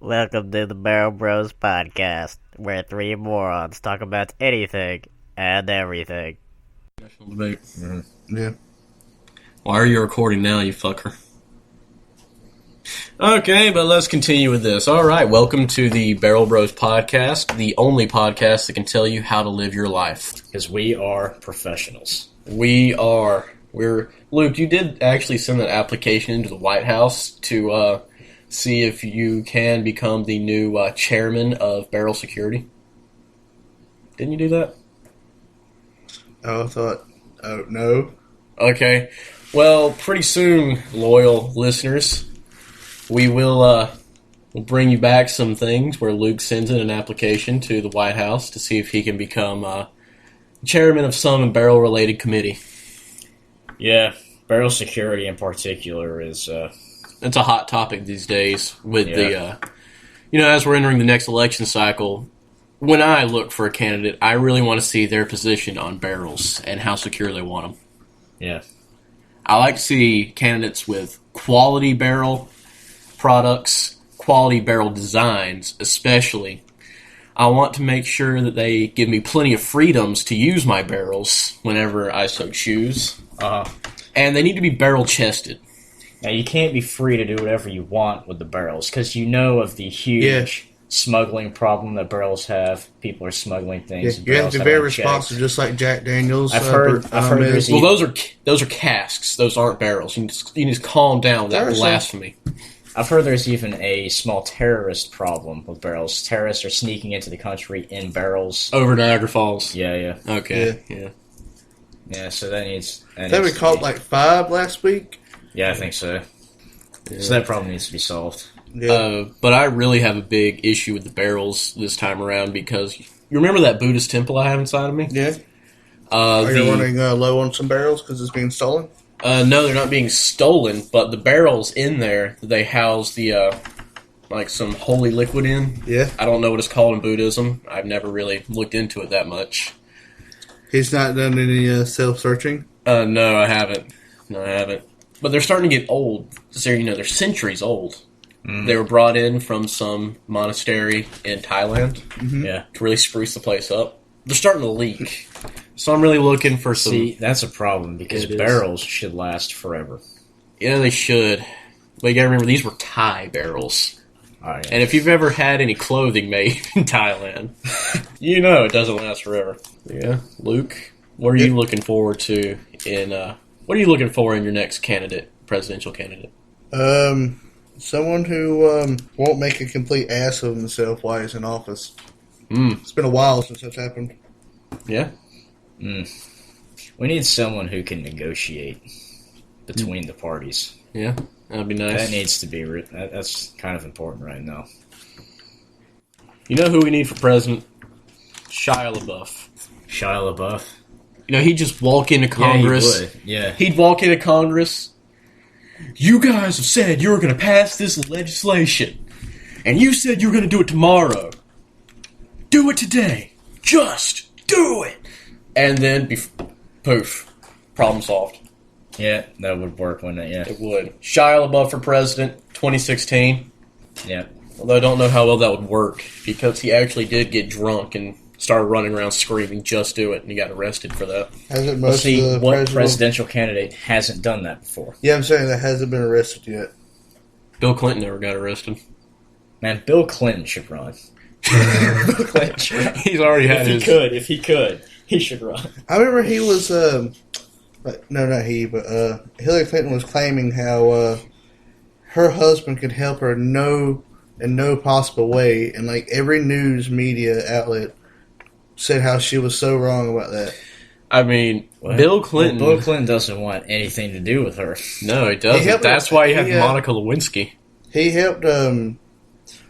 Welcome to the Barrel Bros podcast, where three morons talk about anything and everything. National debate. Yeah. Why are you recording now, you fucker? Okay, but let's continue with this. All right, welcome to the Barrel Bros podcast, the only podcast that can tell you how to live your life. Because we are professionals. We're Luke, you did actually send that application into the White House to see if you can become the new chairman of Barrel Security. Didn't you do that? No. Okay. Well, pretty soon, loyal listeners, we will we'll bring you back some things where Luke sends in an application to the White House to see if he can become chairman of some barrel-related committee. Yeah, barrel security in particular is... It's a hot topic these days with the, as we're entering the next election cycle. When I look for a candidate, I really want to see their position on barrels and how secure they want them. Yeah. I like to see candidates with quality barrel products, quality barrel designs, especially. I want to make sure that they give me plenty of freedoms to use my barrels whenever I so choose. And they need to be barrel-chested. Now, you can't be free to do whatever you want with the barrels, because you know of the huge smuggling problem that barrels have. People are smuggling things. You have to be very responsive, just like Jack Daniels. I've heard there's Well, those are casks. Those aren't barrels. You can just calm down with that blasphemy. I've heard there's even a small terrorist problem with barrels. Terrorists are sneaking into the country in barrels. Over Niagara Falls. Yeah. Okay, yeah. Yeah, so that needs... we caught like 5 last week. Yeah, I think so. Yeah. So that problem needs to be solved. Yeah. But I really have a big issue with the barrels this time around because you remember that Buddhist temple I have inside of me? Yeah. Are you running low on some barrels because it's being stolen? No, they're not being stolen, but the barrels in there, they house the, some holy liquid in. Yeah. I don't know what it's called in Buddhism. I've never really looked into it that much. He's not done any self-searching? No, I haven't. But they're starting to get old. They're centuries old. Mm. They were brought in from some monastery in Thailand to really spruce the place up. They're starting to leak. So I'm really looking for some... See, that's a problem, because barrels should last forever. Yeah, they should. But you gotta remember, these were Thai barrels. Oh, yeah. And if you've ever had any clothing made in Thailand, you know it doesn't last forever. Yeah. Luke, what are you looking forward to what are you looking for in your next presidential candidate? Someone who won't make a complete ass of himself while he's in office. It's been a while since that's happened. Yeah. We need someone who can negotiate between the parties. Yeah, that'd be nice. That needs to be that's kind of important right now. You know who we need for president? Shia LaBeouf. Shia LaBeouf? He'd just walk into Congress. Yeah, he would. Yeah. He'd walk into Congress. You guys have said you were going to pass this legislation, and you said you were going to do it tomorrow. Do it today. Just do it. And then, poof, problem solved. Yeah, that would work, wouldn't it? Yeah. It would. Shia LaBeouf for president, 2016. Yeah. Although I don't know how well that would work, because he actually did get drunk and started running around screaming, just do it, and he got arrested for that. Hasn't most of the what presidential candidate hasn't done that before? Yeah, I'm saying that hasn't been arrested yet. Bill Clinton never got arrested. Man, Bill Clinton should run. Bill Clinton should run. He's already had his... If he could, he should run. I remember he was, Hillary Clinton was claiming how her husband could help her in no possible way, and like every news media outlet said how she was so wrong about that. I mean, Bill Clinton... Bill Clinton doesn't want anything to do with her. No, he doesn't. That's why you have Monica Lewinsky. He helped, are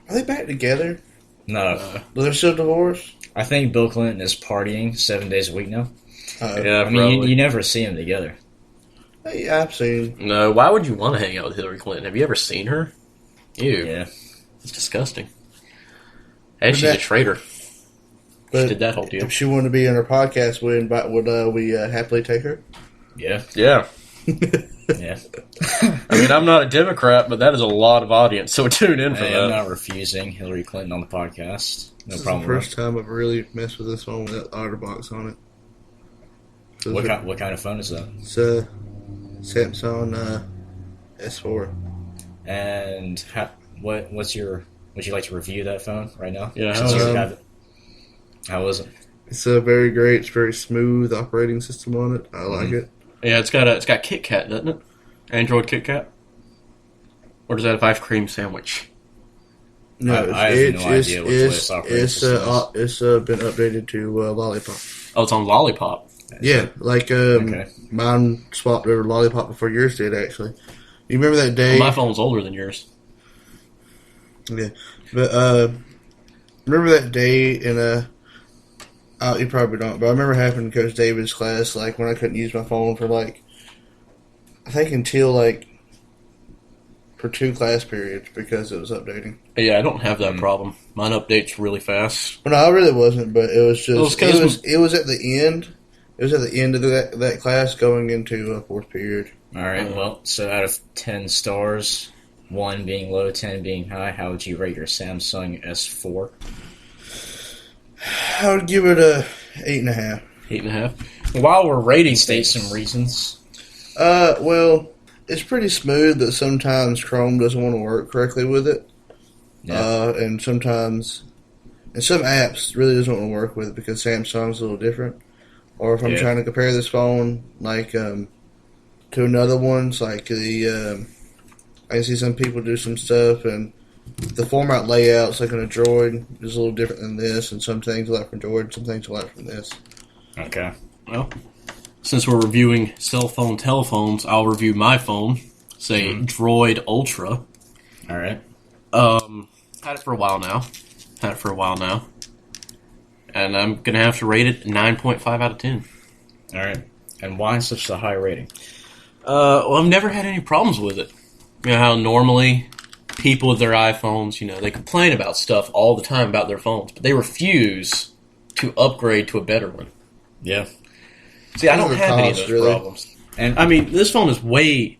they back together? No. They're still divorced? I think Bill Clinton is partying 7 days a week now. Yeah, I mean, you never see them together. Yeah, I've seen. No, why would you want to hang out with Hillary Clinton? Have you ever seen her? Ew. Yeah. It's disgusting. And she's a traitor. She did that whole deal. If she wanted to be on our podcast, would we happily take her? Yeah. Yeah. Yeah. I mean, I'm not a Democrat, but that is a lot of audience, so tune in for Hey, that. I'm not refusing Hillary Clinton on the podcast. No This is problem. the first time I've really messed with this phone with that OtterBox on it. So What kind of phone is that? It's a Samsung S4. And would you like to review that phone right now? Yeah, Since you how- have it. How is it? It's a very great. It's very smooth operating system on it. I like it. Yeah, it's got KitKat, doesn't it? Android KitKat? Or does that have ice cream sandwich? No, I have no idea what the latest operating it's system it's been updated to Lollipop. Oh, it's on Lollipop. Yeah, like Okay. mine swapped over to Lollipop before yours did. Actually, you remember that day? Well, my phone's older than yours. Yeah, but remember that day in you probably don't, but I remember having Coach David's class, like when I couldn't use my phone for I think until for 2 class periods because it was updating. Yeah, I don't have that problem. Mine updates really fast. Well, no, I really wasn't, but it was Well, it's just 'cause it was at the end. It was at the end of that class going into a 4th period. All right. Well, so out of 10 stars, 1 being low, 10 being high, how would you rate your Samsung S4? I would give it a 8.5. 8.5. While we're rating State things, some reasons. Well, it's pretty smooth, but sometimes Chrome doesn't want to work correctly with it. Yeah. And some apps really doesn't want to work with it because Samsung's a little different. Or if I'm Yeah. trying to compare this phone to another one's I can see some people do some stuff and the format layouts like on a Droid is a little different than this, and some things I like from Droid, some things I like from this. Okay. well, since we're reviewing cell phone telephones, I'll review my phone. Say Droid Ultra. All right. Had it for a while now. And I'm going to have to rate it 9.5 out of 10. All right. And why such a high rating? Well, I've never had any problems with it. You know how normally people with their iPhones, they complain about stuff all the time about their phones, but they refuse to upgrade to a better one. Yeah. See, I don't Because of have any of cost, those really. problems. And I mean, this phone is way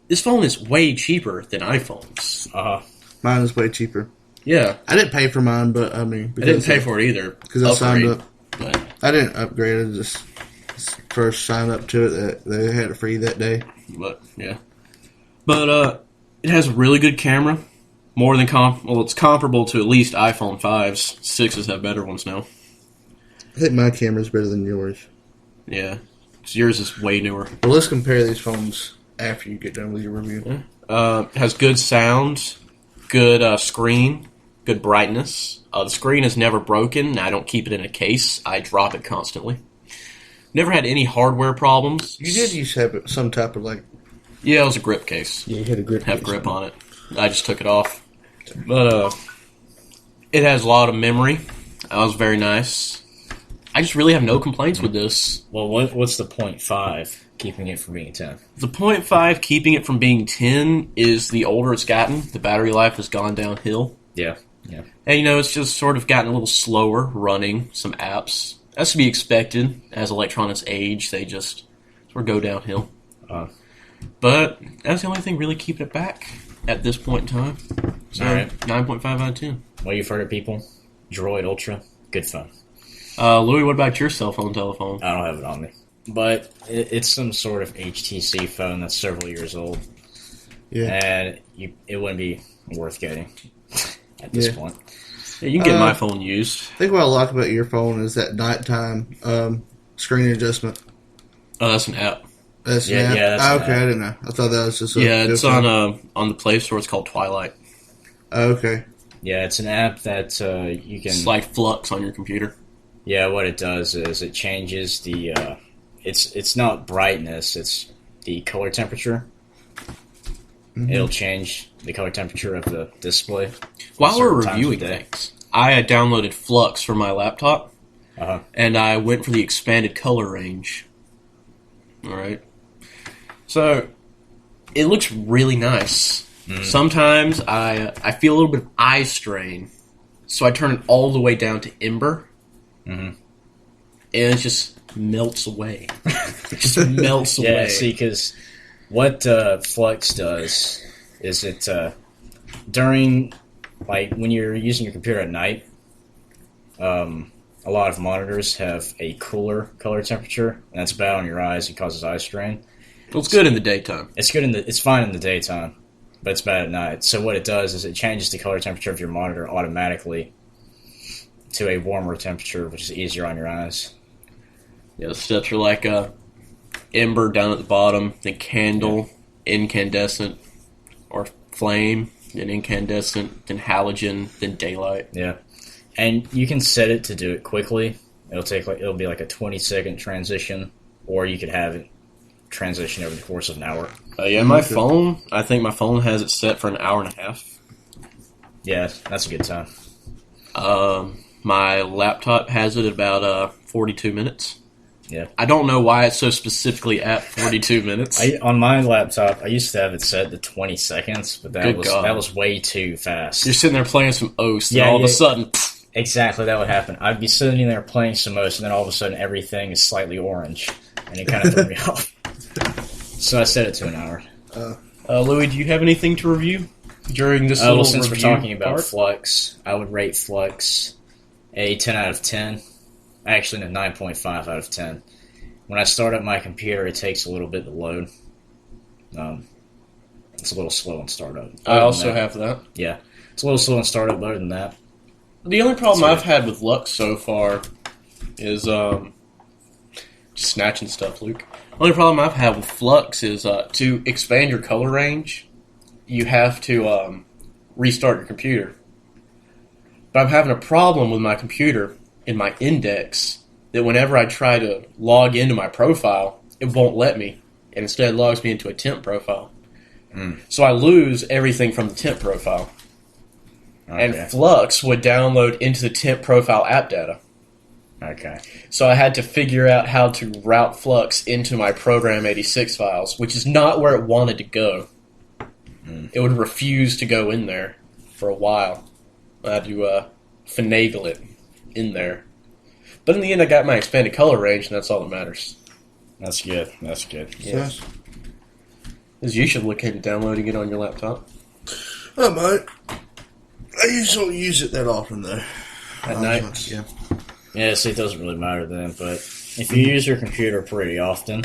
cheaper than iPhones. Mine is way cheaper. Yeah, I didn't pay for mine, but I mean, I didn't pay for it either because I signed up. But I didn't upgrade. I just first signed up to it. That they had it free that day. yeah, but it has a really good camera. More than it's comparable to at least iPhone 5s. 6s have better ones now. I think my camera's better than yours. Yeah, yours is way newer. Well, let's compare these phones after you get done with your review. Has good sound, good screen, good brightness. The screen is never broken. I don't keep it in a case. I drop it constantly. Never had any hardware problems. You did used to have some type of Yeah, it was a grip case. Yeah, you had a grip. Have grip on it. I just took it off. But it has a lot of memory. That was very nice. I just really have no complaints with this. well, what's the 0.5 keeping it from being 10? The 0.5 keeping it from being 10 is the older it's gotten, the battery life has gone downhill. Yeah. And, it's just sort of gotten a little slower running some apps. That's to be expected. As electronics age, they just sort of go downhill. But that's the only thing really keeping it back at this point in time. So, All right. 9.5 out of 10. Well, you've heard it, people. Droid Ultra, good phone. Louis, what about your cell phone telephone? I don't have it on me. But it's some sort of HTC phone that's several years old. Yeah. And it wouldn't be worth getting at this Yeah. point. Yeah, you can get my phone used. I think what I like about your phone is that nighttime screen adjustment. Oh, that's an app. That's Yeah, an app? yeah, that's Oh, an okay, app. I didn't know. I thought that was just Yeah, it's phone. on the Play Store. It's called Twilight. Oh, okay. Yeah, it's an app that you can... It's like Flux on your computer. Yeah, what it does is it changes the... it's not brightness, it's the color temperature. Mm-hmm. It'll change the color temperature of the display. While we're certain times of reviewing day. things, I had downloaded Flux for my laptop, Uh-huh. and I went for the expanded color range. All right. So, it looks really nice. Sometimes I feel a little bit of eye strain, so I turn it all the way down to Ember, and it just melts away. It just melts away. Yeah, see, because What Flux does is it during, like, when you're using your computer at night, a lot of monitors have a cooler color temperature, and that's bad on your eyes. It causes eye strain. Well, it's good in the daytime. It's fine in the daytime, but it's bad at night. So what it does is it changes the color temperature of your monitor automatically to a warmer temperature, which is easier on your eyes. Yeah, the steps are like ember down at the bottom, then candle, incandescent, or flame, then incandescent, then halogen, then daylight. Yeah, and you can set it to do it quickly. It'll be like a 20-second transition, or you could have it transition over the course of an hour. My phone, I think my phone has it set for an hour and a half. Yeah, that's a good time. My laptop has it at about 42 minutes. Yeah. I don't know why it's so specifically at 42 minutes. On my laptop, I used to have it set to 20 seconds, but that was way too fast. You're sitting there playing some Oath, and all of a sudden... Exactly, that would happen. I'd be sitting there playing some Oath, and then all of a sudden everything is slightly orange, and it kind of threw me off. So I set it to an hour. Louis, do you have anything to review during this little since review we're talking about part? Flux, I would rate Flux a 10 out of 10. Actually, a 9.5 out of 10. When I start up my computer, it takes a little bit to load. It's a little slow in startup. I also have that. Yeah, it's a little slow in startup. Other than that, the only problem I've had with Lux so far is just snatching stuff, Luke. The only problem I've had with Flux is to expand your color range, you have to restart your computer. But I'm having a problem with my computer in my index that whenever I try to log into my profile, it won't let me, and instead logs me into a temp profile. So I lose everything from the temp profile. okay. And Flux would download into the temp profile app data. Okay. So I had to figure out how to route Flux into my Program 86 files, which is not where it wanted to go. It would refuse to go in there for a while. I had to finagle it in there. But in the end, I got my expanded color range, and that's all that matters. That's good. That's good. Yes. Because you should look into downloading it on your laptop. I might. I usually don't use it that often, though. At night? Yeah. Yeah, see, it doesn't really matter then, but if you use your computer pretty often,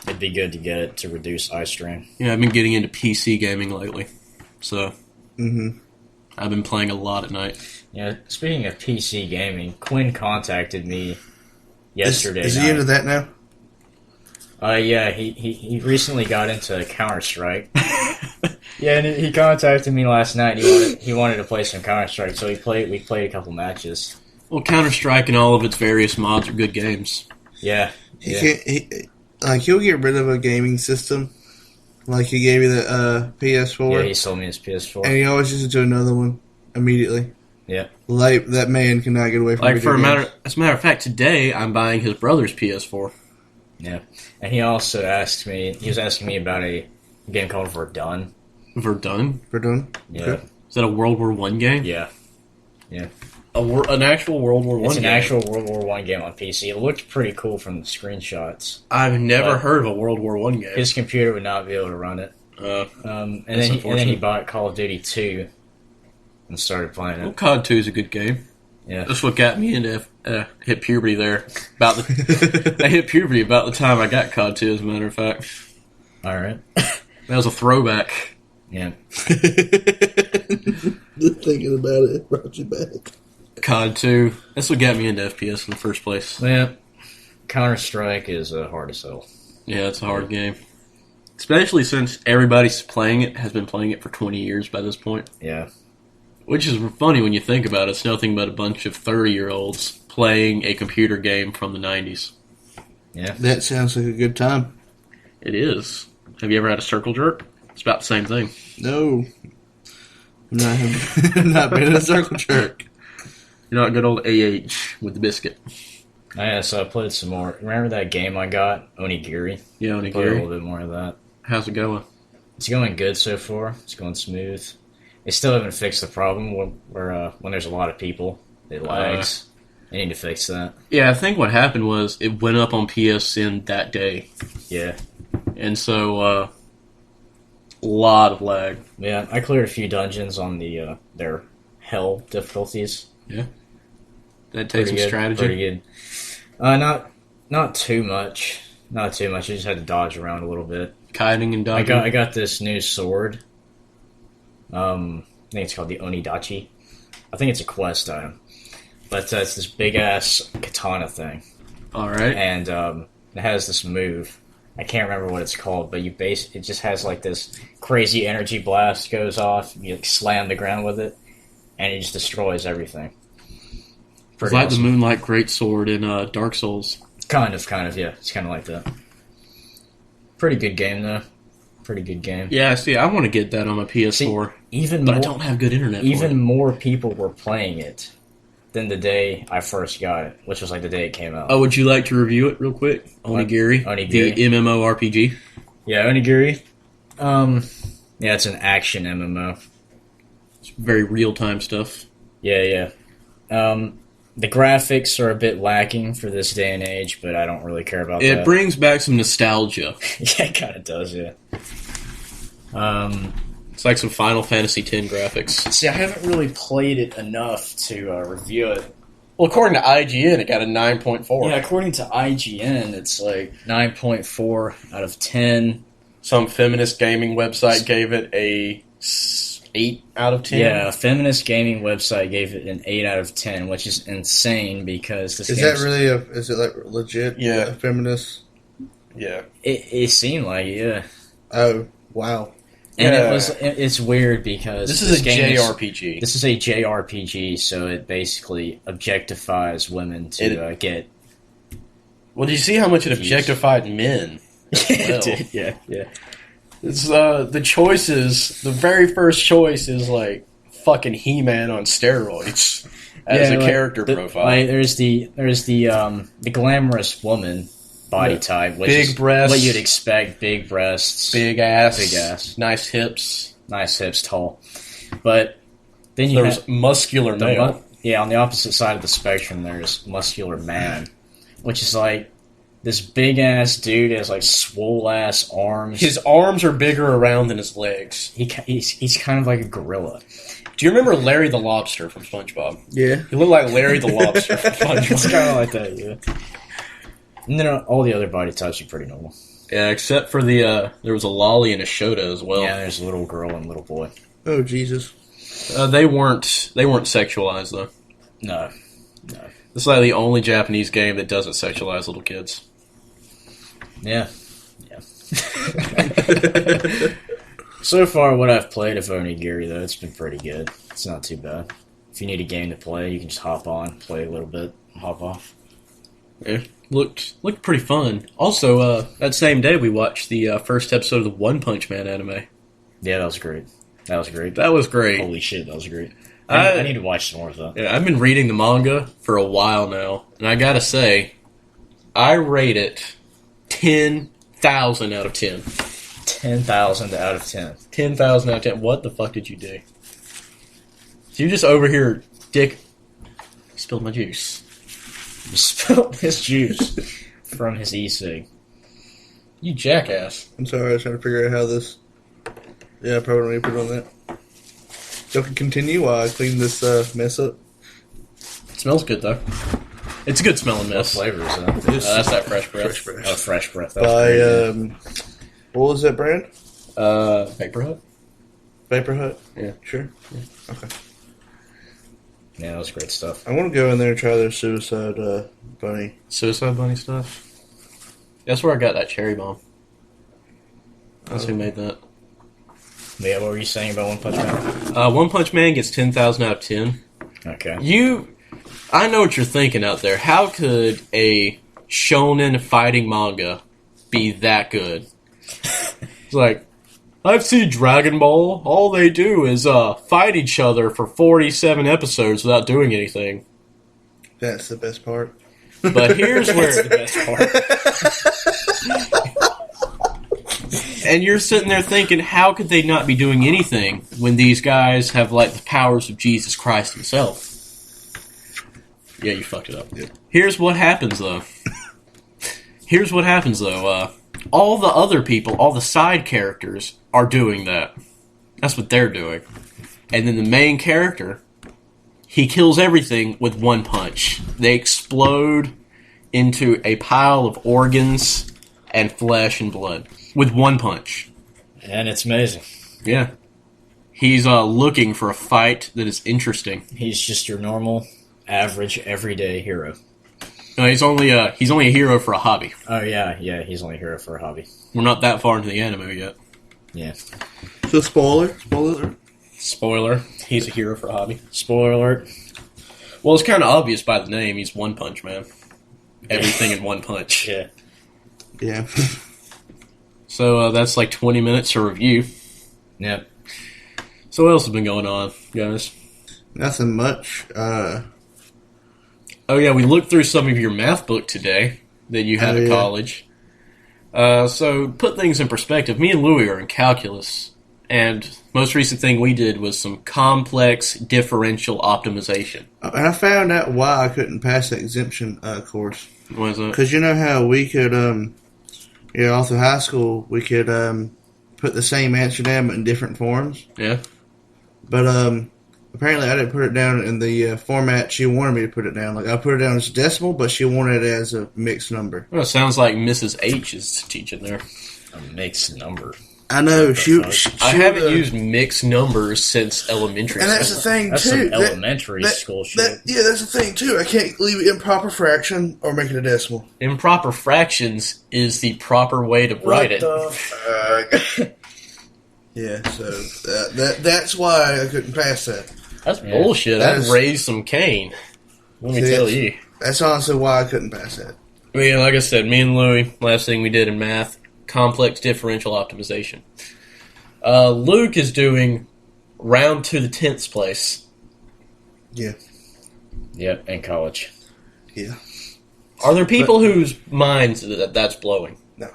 it'd be good to get it to reduce eye strain. Yeah, I've been getting into PC gaming lately. So, I've been playing a lot at night. Yeah, speaking of PC gaming, Quinn contacted me yesterday. Is he into that now? Yeah, he recently got into Counter-Strike. Yeah, and he contacted me last night. He wanted to play some Counter-Strike, so we played a couple matches. Well, Counter-Strike and all of its various mods are good games. Yeah. He'll get rid of a gaming system. Like he gave me the PS4. Yeah, he sold me his PS4. And he always uses to another one immediately. Yeah. Like, that man cannot get away from Like, video games. as a matter of fact, today I'm buying his brother's PS4. Yeah. And he also he was asking me about a game called Verdun. Verdun? Verdun? Yeah. Okay. Is that a World War I game? Yeah. Yeah. An actual World War I game? It's an actual World War I game on PC. It looked pretty cool from the screenshots. I've never heard of a World War I game. His computer would not be able to run it. And then he bought Call of Duty 2 and started playing it. Well, COD 2 is a good game. Yeah. That's what got me into hit puberty there. I hit puberty about the time I got COD 2, as a matter of fact. All right. That was a throwback. Yeah. Just thinking about it brought you back. COD 2. That's what got me into FPS in the first place. Yeah. Counter-Strike is hard to sell. Yeah, it's a hard game. Especially since everybody's playing it, has been playing it for 20 years by this point. Yeah. Which is funny when you think about it. It's nothing but a bunch of 30-year-olds playing a computer game from the 90s. Yeah. That sounds like a good time. It is. Have you ever had a circle jerk? It's about the same thing. No. I'm not being a circle jerk. You're not good old AH with the biscuit. Oh, yeah, so I played some more. Remember that game I got, Onigiri? Yeah, Played a Onigiri. little bit more of that. How's it going? It's going good so far. It's going smooth. They still haven't fixed the problem where when there's a lot of people, it lags. They need to fix that. Yeah, I think what happened was it went up on PSN that day. Yeah. And so lot of lag. Yeah, I cleared a few dungeons on the their hell difficulties. That takes some strategy. Pretty good. Not too much. Not too much. I just had to dodge around a little bit. Kiting and dodging. I got this new sword. I think it's called the Onidachi. I think it's a quest item, but it's this big ass katana thing. All right. And it has this move. I can't remember what it's called, but it just has like this crazy energy blast goes off. You like, slam the ground with it, and it just destroys everything. It's like the Moonlight Greatsword in Dark Souls. Kind of, yeah. It's kind of like that. Pretty good game, though. Pretty good game. Yeah, see, I want to get that on my PS4, but I don't have good internet for Even it. more people were playing it than the day I first got it, which was like the day it came out. Oh, would you like to review it real quick? Onigiri, Onigiri. the MMORPG. Yeah, Onigiri. Yeah, it's an action MMO. It's very real-time stuff. Yeah. The graphics are a bit lacking for this day and age, but I don't really care about that. It brings back some nostalgia. Yeah, it kind of does, yeah. It's like some Final Fantasy X graphics. See, I haven't really played it enough to review it. Well, according to IGN, it got a 9.4. Yeah, according to IGN, it's like 9.4 out of 10. Some feminist gaming website gave it a 8 out of 10. Yeah, a feminist gaming website gave it an 8 out of 10, which is insane because this Is that really is it like legit? Yeah. A feminist? Yeah. It seemed like it, yeah. Oh, wow. And Yeah. it's weird because This is a game JRPG. This is a JRPG, so it basically objectifies women to get. Well, do you see how much it objectified men? It did, yeah. It's the choices. The very first choice is like fucking He-Man on steroids as a character profile. Like, there's the glamorous woman body type, which Big is breasts. what you'd expect. Big breasts, big ass, nice hips. tall. But then you There's have muscular male. on the opposite side of the spectrum, there's muscular man, which is like this big ass dude has like swole ass arms. His arms are bigger around than his legs. He's kind of like a gorilla. Do you remember Larry the Lobster from SpongeBob? Yeah. He looked like Larry the Lobster from It's SpongeBob. kind of like that, yeah. And then all the other body types are pretty normal. Yeah, except for the there was a lolly and a Shota as well. Yeah, there's a little girl and a little boy. Oh, Jesus. They weren't sexualized though. No. It's like the only Japanese game that doesn't sexualize little kids. Yeah. So far, what I've played of Onigiri, though, it's been pretty good. It's not too bad. If you need a game to play, you can just hop on, play a little bit, and hop off. Yeah, looked pretty fun. Also, that same day we watched the first episode of the One Punch Man anime. Yeah, that was great. That was great. Holy shit, that was great. I I need to watch some more of that. Yeah, I've been reading the manga for a while now, and I gotta say, I rate it 10,000 out of 10. 10,000 out of 10. 10,000 out of 10. What the fuck did you do? So you just over here, Dick, spilled my juice. He spilled his juice from his e-cig. You jackass. I'm sorry, I was trying to figure out how this... Yeah, I probably don't need to put it on that. Y'all can continue while I clean this mess up. It smells good, though. It's a good smelling What mess. flavor is that? That's that fresh breath. Fresh breath. Oh, fresh breath. That's By, great. what was that brand? Paper Hut? Vapor Hut? Yeah. Sure. Yeah. Okay. Yeah, that was great stuff. I want to go in there and try their Suicide Bunny. Suicide Bunny stuff. That's where I got that cherry bomb. That's who made that. Yeah, what were you saying about One Punch Man? One Punch Man gets 10,000 out of 10. Okay. I know what you're thinking out there. How could a shonen fighting manga be that good? It's like, I've seen Dragon Ball. All they do is fight each other for 47 episodes without doing anything. That's the best part. But here's where... the best part. And you're sitting there thinking, how could they not be doing anything when these guys have, like, the powers of Jesus Christ himself? Yeah, you fucked it up. Yeah. Here's what happens, though. all the other people, all the side characters, are doing that. That's what they're doing. And then the main character, he kills everything with one punch. They explode into a pile of organs and flesh and blood with one punch. And it's amazing. Yeah. He's looking for a fight that is interesting. He's just your normal, average, everyday hero. No, he's only a hero for a hobby. Oh, yeah, he's only a hero for a hobby. We're not that far into the anime yet. Yeah. So spoiler. Spoiler, he's a hero for a hobby. Spoiler alert. Well, it's kind of obvious by the name. He's One Punch Man. Everything in one punch. Yeah. Yeah. So that's like 20 minutes to review. Yep. So what else has been going on, guys? Nothing much. Oh yeah, we looked through some of your math book today that you had at college. So put things in perspective. Me and Louie are in calculus, and most recent thing we did was some complex differential optimization. And I found out why I couldn't pass the exemption course. What is that? Because you know how we could, all through high school, we could put the same answer down but in different forms. Yeah. But apparently I didn't put it down in the format she wanted me to put it down. Like, I put it down as decimal, but she wanted it as a mixed number. Well, it sounds like Mrs. H is teaching there. A mixed number. I know. I haven't used mixed numbers since elementary and that's school. the thing, That's too. some elementary school shit. That's the thing, too. I can't leave it improper fraction or make it a decimal. Improper fractions is the proper way to write it. Yeah, so that's why I couldn't pass that. That's bullshit. I'd raise some cane. Let me tell you. That's honestly why I couldn't pass that. I mean, like I said, me and Louie, last thing we did in math, complex differential optimization. Luke is doing round to the 10th place. Yeah. Yep, in college. Yeah. Are there people whose minds that's blowing? No.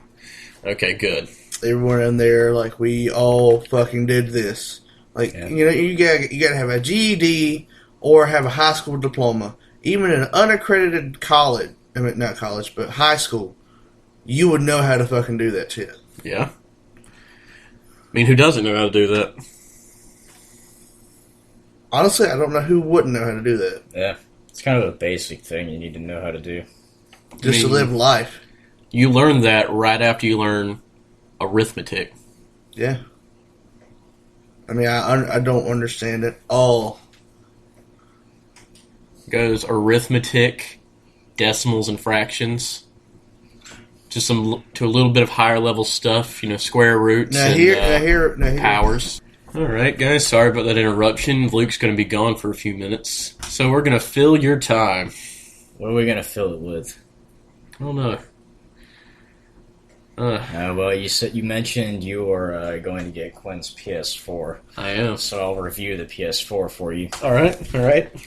Okay, good. Everyone in there, like, we all fucking did this. Like, you gotta have a GED or have a high school diploma. Even an unaccredited college, I mean, not college, but high school, you would know how to fucking do that shit. Yeah. I mean, who doesn't know how to do that? Honestly, I don't know who wouldn't know how to do that. Yeah. It's kind of a basic thing you need to know how to do. Just to live life. You learn that right after you learn arithmetic. Yeah. I mean, I don't understand it all. Goes arithmetic, decimals and fractions, to a little bit of higher level stuff, square roots and powers. All right, guys, sorry about that interruption. Luke's going to be gone for a few minutes, so we're going to fill your time. What are we going to fill it with? I don't know. Well, you mentioned you were going to get Quinn's PS4. I am. So I'll review the PS4 for you. All right.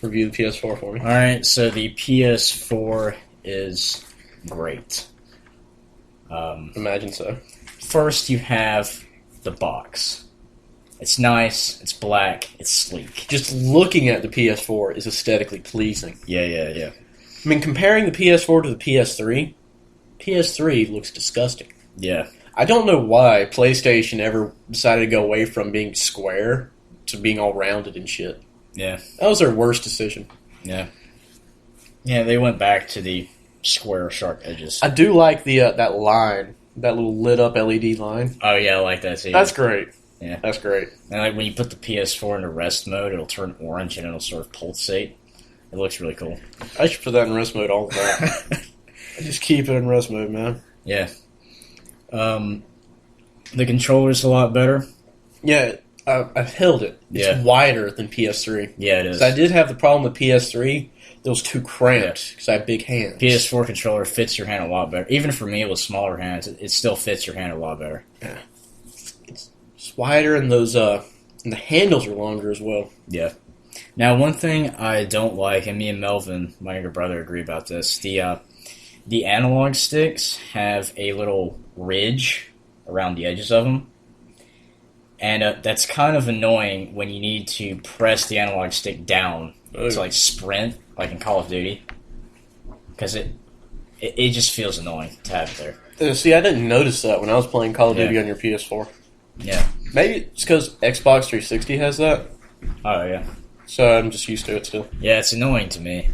Review the PS4 for me. All right, so the PS4 is great. Imagine so. First, you have the box. It's nice, it's black, it's sleek. Just looking at the PS4 is aesthetically pleasing. Yeah. I mean, comparing the PS4 to the PS3, PS3 looks disgusting. Yeah. I don't know why PlayStation ever decided to go away from being square to being all rounded and shit. Yeah. That was their worst decision. Yeah. Yeah, they went back to the square, sharp edges. I do like the that line, that little lit up LED line. Oh, yeah, I like that too. That's great. Yeah. That's great. And like when you put the PS4 into rest mode, it'll turn orange and it'll sort of pulsate. It looks really cool. I should put that in rest mode all the time. I just keep it in rest mode, man. Yeah. The controller's a lot better. Yeah, I've held it. It's wider than PS3. Yeah, it is. I did have the problem with PS3. It was too cramped because I have big hands. PS4 controller fits your hand a lot better. Even for me with smaller hands, it still fits your hand a lot better. Yeah. It's wider and those and the handles are longer as well. Yeah. Now, one thing I don't like, and me and Melvin, my younger brother, agree about this, the analog sticks have a little ridge around the edges of them. And that's kind of annoying when you need to press the analog stick down to like sprint, like in Call of Duty. Because it it just feels annoying to have it there. See, I didn't notice that when I was playing Call of Duty Yeah. on your PS4. Yeah. Maybe it's because Xbox 360 has that, Oh yeah. so I'm just used to it still. Yeah, it's annoying to me.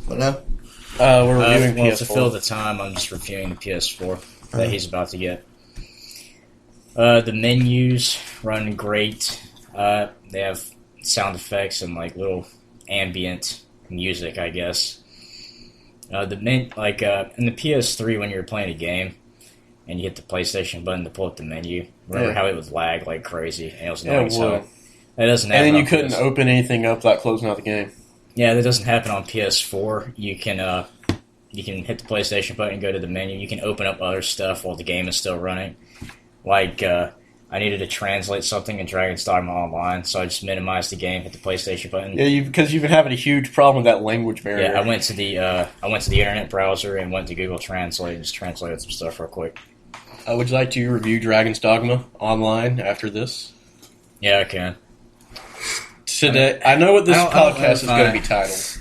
But no. We're reviewing Well, PS4. to fill the time, I'm just reviewing the PS4 that he's about to get. The menus run great. They have sound effects and like little ambient music, I guess. In the PS3 when you were playing a game and you hit the PlayStation button to pull up the menu, remember Yeah. how it would lag like crazy and it was Yeah, annoying it as would. hell? That doesn't And happen then you on couldn't PS4. open anything up without closing out the game. Yeah, that doesn't happen on PS4. You can hit the PlayStation button and go to the menu. You can open up other stuff while the game is still running. Like, I needed to translate something in Dragon's Dogma Online, so I just minimized the game, hit the PlayStation button. Yeah, because you've been having a huge problem with that language barrier. Yeah, I went to the internet browser and went to Google Translate and just translated some stuff real quick. Would you like to review Dragon's Dogma online after this? Yeah, I can. Today, I know what this I don't know podcast if is going I- to be titled.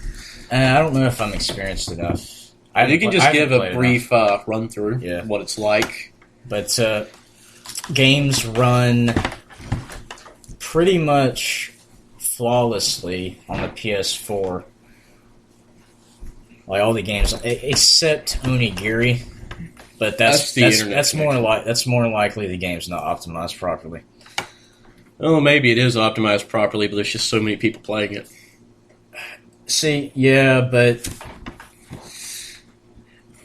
I don't know if I'm experienced enough. You can just give a brief run through Yeah. what it's like. But games run pretty much flawlessly on the PS4. Like all the games, except Onigiri. But That's the internet that's more likely the game's not optimized properly. Oh, maybe it is optimized properly, but there's just so many people playing it. See, yeah, but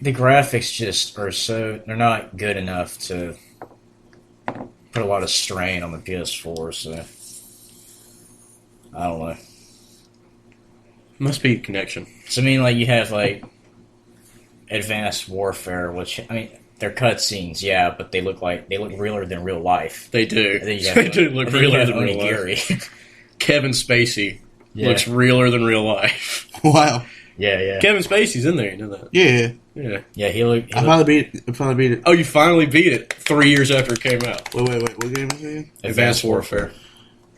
the graphics just are they're not good enough to put a lot of strain on the PS4, so I don't know. Must be a connection. So I mean, like you have like Advanced Warfare, which I mean they're cutscenes, yeah, but they look realer than real life. They do. And then you have- They do look and then you realer have than real life. Onigiri. Kevin Spacey Yeah. looks realer than real life. Wow. Yeah. Kevin Spacey's in there, you know that? Yeah. Yeah. Yeah, he looked. I finally beat it. Oh, you finally beat it 3 years after it came out. Wait. What game was it again? Advanced Warfare.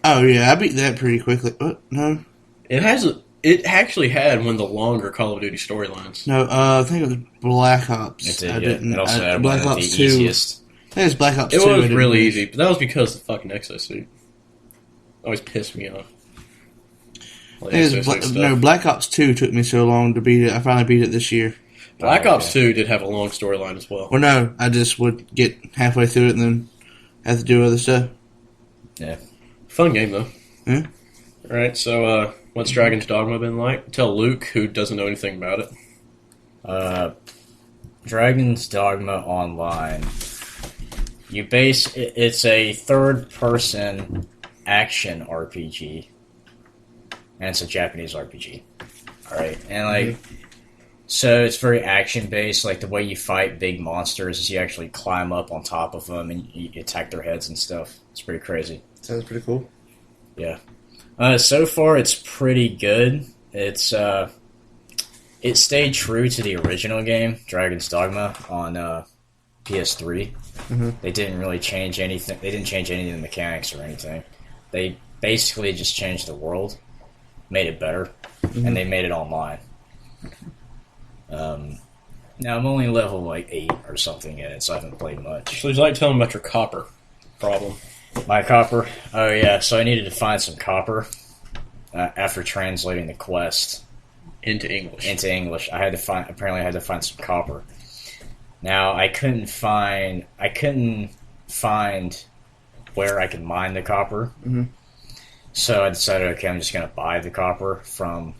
Oh, yeah. I beat that pretty quickly. What? No. It actually had one of the longer Call of Duty storylines. No, I think it was Black Ops. It did, I yeah. didn't. It also had Black one of Ops the 2. easiest. I think it's Black Ops It 2. I was didn't really finish. easy, but that was because the fucking exosuit always pissed me off. Like, I think exosuit it's stuff. Black Ops 2 took me so long to beat it. I finally beat it this year. Black Oh, Ops 2 did have a long storyline as well. Well, no, I just would get halfway through it and then have to do other stuff. Fun game, though. Yeah. Alright, so what's Dragon's Dogma been like? Tell Luke, who doesn't know anything about it. Dragon's Dogma Online. It's a third-person action RPG, and it's a Japanese RPG. All right, and so it's very action-based. Like the way you fight big monsters is you actually climb up on top of them and you attack their heads and stuff. It's pretty crazy. Sounds pretty cool. Yeah. So far, it's pretty good. It stayed true to the original game, Dragon's Dogma, on PS3. Mhm. They didn't really change anything. They didn't change any of the mechanics or anything. They basically just changed the world, made it better, and they made it online. Now I'm only level like 8 or something in it, so I haven't played much. So would you like to tell him about your copper problem? My copper. Oh yeah, so I needed to find some copper after translating the quest Into English. into English. I had to find some copper. Now I couldn't find where I could mine the copper. Mhm. So I decided, okay, I'm just going to buy the copper from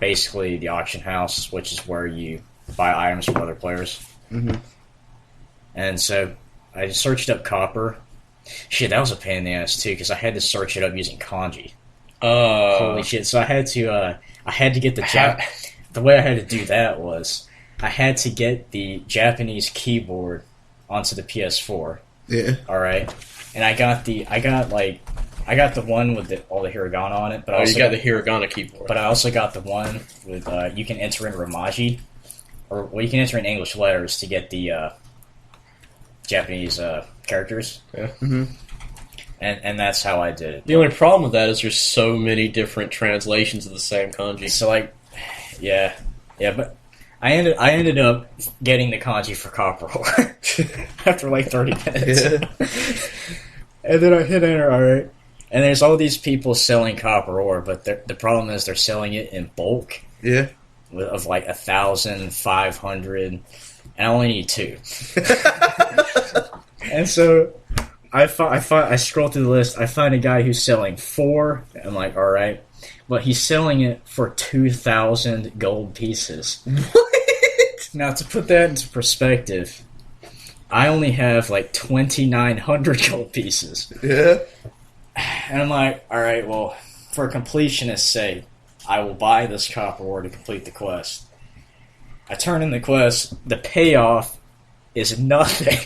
basically the auction house, which is where you buy items from other players. Mhm. And so I just searched up copper. Shit, that was a pain in the ass too, because I had to search it up using kanji. Holy shit! So I had to get the way I had to do that was I had to get the Japanese keyboard onto the PS4. Yeah. All right, and I got the one with all the hiragana on it, but I Oh, also you got the hiragana keyboard. but I also got the one with you can enter in Romaji, you can enter in English letters to get the Japanese characters. Yeah. Mhm. And that's how I did it. The only problem with that is there's so many different translations of the same kanji. So like, yeah, but I ended up getting the kanji for copper ore after like 30 minutes. Yeah. And then I hit enter, alright. And there's all these people selling copper ore, but the problem is they're selling it in bulk Yeah. of like 1,500, and I only need 2. And so I scroll through the list. I find a guy who's selling 4. I'm like, all right, but he's selling it for 2,000 gold pieces. What? Now, to put that into perspective, I only have like 2,900 gold pieces, Yeah. and I'm like, all right, well, for completionist's sake, I will buy this copper ore to complete the quest. I turn in the quest. The payoff is nothing.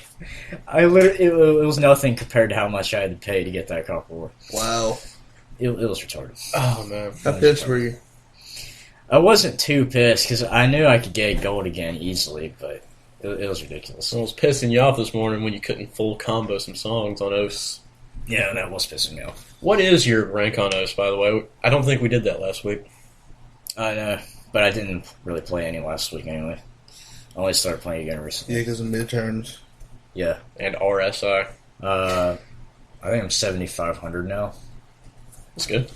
It was nothing compared to how much I had to pay to get that copper ore. Wow. It was retarded. Oh man. How pissed were you? I wasn't too pissed because I knew I could get gold again easily, but it was ridiculous. I was pissing you off this morning when you couldn't full combo some songs on OS. Yeah, that was pissing me off. What is your rank on OS, by the way? I don't think we did that last week. I know, but I didn't really play any last week anyway. I only started playing again recently. Yeah, because of midterms. Yeah. And RSI. I think I'm 7,500 now. That's good.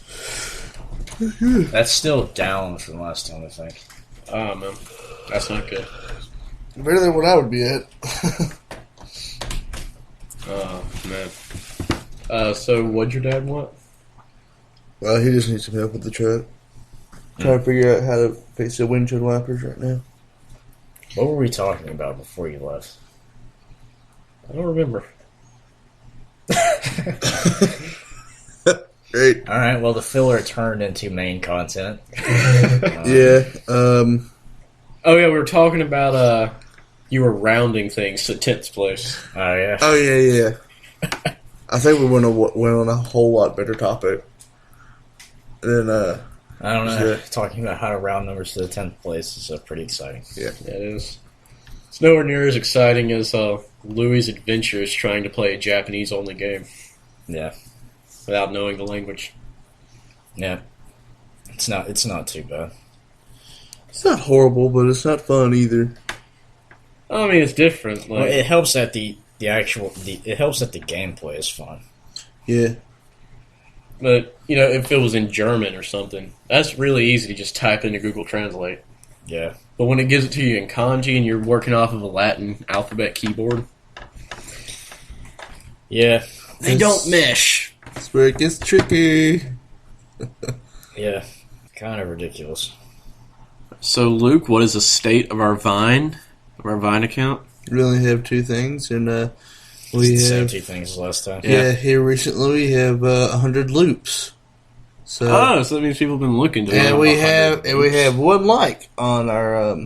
That's still down from last time, I think. Oh man. That's not good. Better than what I would be at. Oh man. So what'd your dad want? Well, he just needs some help with the truck. Trying to figure out how to fix the windshield wipers right now. What were we talking about before you left? I don't remember. Great. All right, well, the filler turned into main content. Yeah. Oh yeah, we were talking about you were rounding things to 10th place. Oh, yeah. Oh yeah. I think we went on a whole lot better topic. Than I don't know. Yeah. Talking about how to round numbers to the 10th place is pretty exciting. Yeah, it is. It's nowhere near as exciting as Louis' Adventures trying to play a Japanese-only game Yeah. without knowing the language. Yeah. It's not too bad. It's not horrible, but it's not fun either. I mean, it's different. Like, Well, it helps that it helps that the gameplay is fun. Yeah. but, you know, if it was in German or something, that's really easy to just type into Google Translate. Yeah. But when it gives it to you in kanji and you're working off of a Latin alphabet keyboard, Yeah. they don't mesh. That's where it gets tricky. Yeah. Kind of ridiculous. So, Luke, what is the state of our Vine account? We only have 2 things, and we Same have 2 things as last time. yeah. Here recently we have 100 loops. So So that means people have been looking to and we have 1 like on our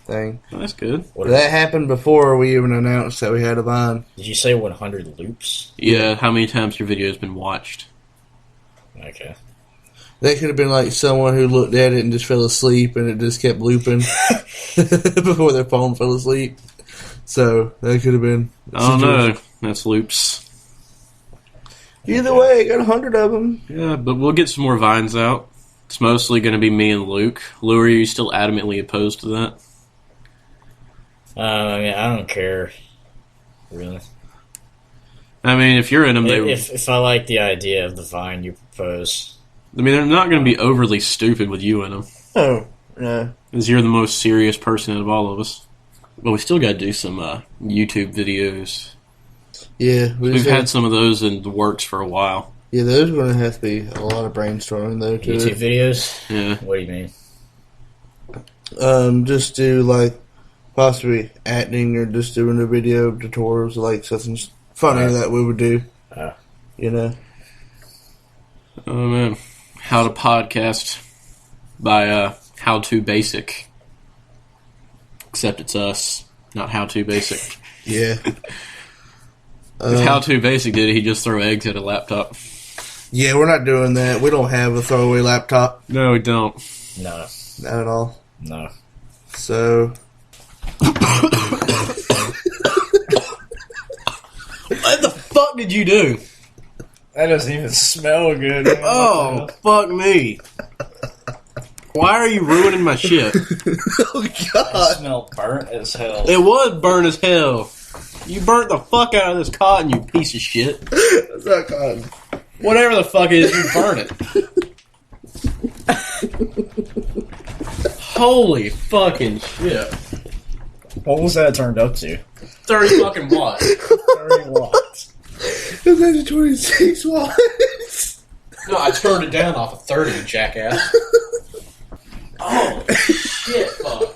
thing. Oh, that's good. That happened before we even announced that we had a Vine. Did you say 100 loops? Yeah, how many times your video has been watched? Okay. That could have been like someone who looked at it and just fell asleep, and it just kept looping before their phone fell asleep. So that could have been. Oh no, that's loops. Either way, got 100 of them. Yeah, but we'll get some more Vines out. It's mostly going to be me and Luke. Lou, are you still adamantly opposed to that? I mean, I don't care. Really. I mean, if you're in them, If I like the idea of the Vine you propose. I mean, they're not going to be overly stupid with you in them. Oh, no. Because you're the most serious person out of all of us. But we still got to do some YouTube videos. Yeah, We've had some of those in the works for a while. Yeah, those are going to have to be a lot of brainstorming, though, too. YouTube videos? Yeah. What do you mean? Just do, like, possibly acting or just doing a video tutorials, like, something funny that we would do. You know? Oh, man. How to podcast by How To Basic. Except it's us, not How To Basic. Yeah. If How To Basic did it, he'd just throw eggs at a laptop. Yeah, we're not doing that. We don't have a throwaway laptop. No, we don't. No. Not at all. No. So... What the fuck did you do? That doesn't even smell good. Oh, fuck me. Why are you ruining my shit? Oh It God! smelled burnt as hell. It was burnt as hell. You burnt the fuck out of this cotton, you piece of shit. That's not cotton. Whatever the fuck it is, you burn it. Holy fucking shit. What was that turned up to? 30 fucking watts. 30 watts. It's actually 26 watts. No, I turned it down off of 30, you jackass. Oh, shit, fuck.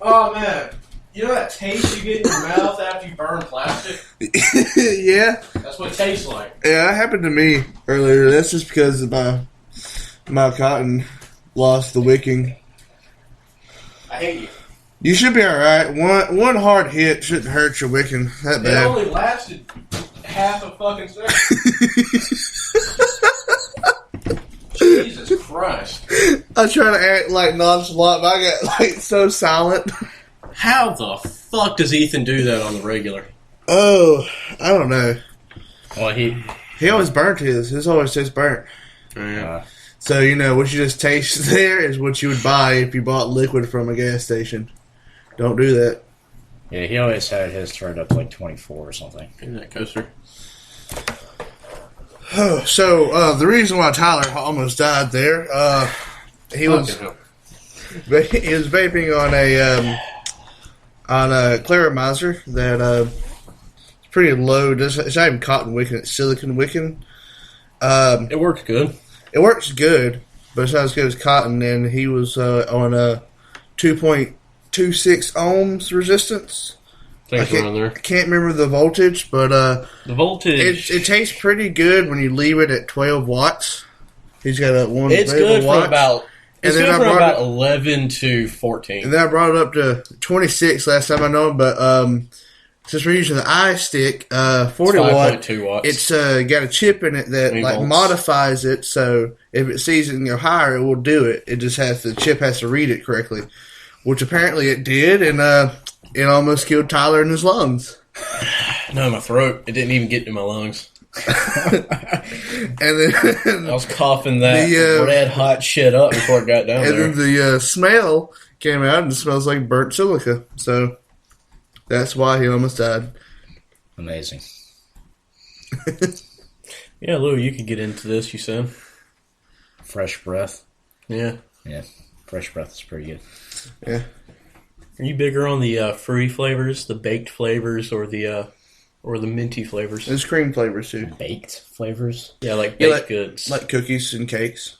Oh, man. You know that taste you get in your mouth after you burn plastic? Yeah. That's what it tastes like. Yeah, that happened to me earlier. That's just because of my cotton lost the wicking. I hate you. You should be alright. One hard hit shouldn't hurt your wicking that It bad. only lasted half a fucking second. Jesus Christ. I try to act like nonchalant, but I get like so silent. How the fuck does Ethan do that on the regular? Oh, I don't know. Well, he. He always burnt his. His always tastes burnt. So, you know, what you just taste there is what you would buy if you bought liquid from a gas station. Don't do that. Yeah, he always had his turned up to like 24 or something. Isn't that coaster? So, the reason why Tyler almost died there, he was vaping on a Claramizer that it's pretty low. It's not even cotton wicking; it's silicon wicking. It works good. It works good, but it's not as good as cotton. And he was on a 2.26 ohms resistance. Thanks for running I there. can't remember the voltage, but The voltage. it tastes pretty good when you leave it at 12 watts. He's got a one. It's available good for watch. about. It's And then good I for brought about 11 to 14. And then I brought it up to 26 last time I know, but since we're using the iStick, 40 watt, 5.2 watts. it's got a chip in it that 20 like volts. modifies it, so if it sees it can go higher, it will do it. It just has the chip has to read it correctly, which apparently it did, and it almost killed Tyler in his lungs. No, my throat. It didn't even get to my lungs. And then I was coughing that The, red hot shit up before it got down and there. then the smell came out, and it smells like burnt silica. So that's why he almost died. Amazing. Yeah, Lou, you could get into this, you said. Fresh breath. Yeah. Yeah, fresh breath is pretty good. Yeah. Are you bigger on the fruity flavors, the baked flavors, or the minty flavors? There's cream flavors too, Baked flavors. Yeah, like Yeah, baked goods. like cookies and cakes.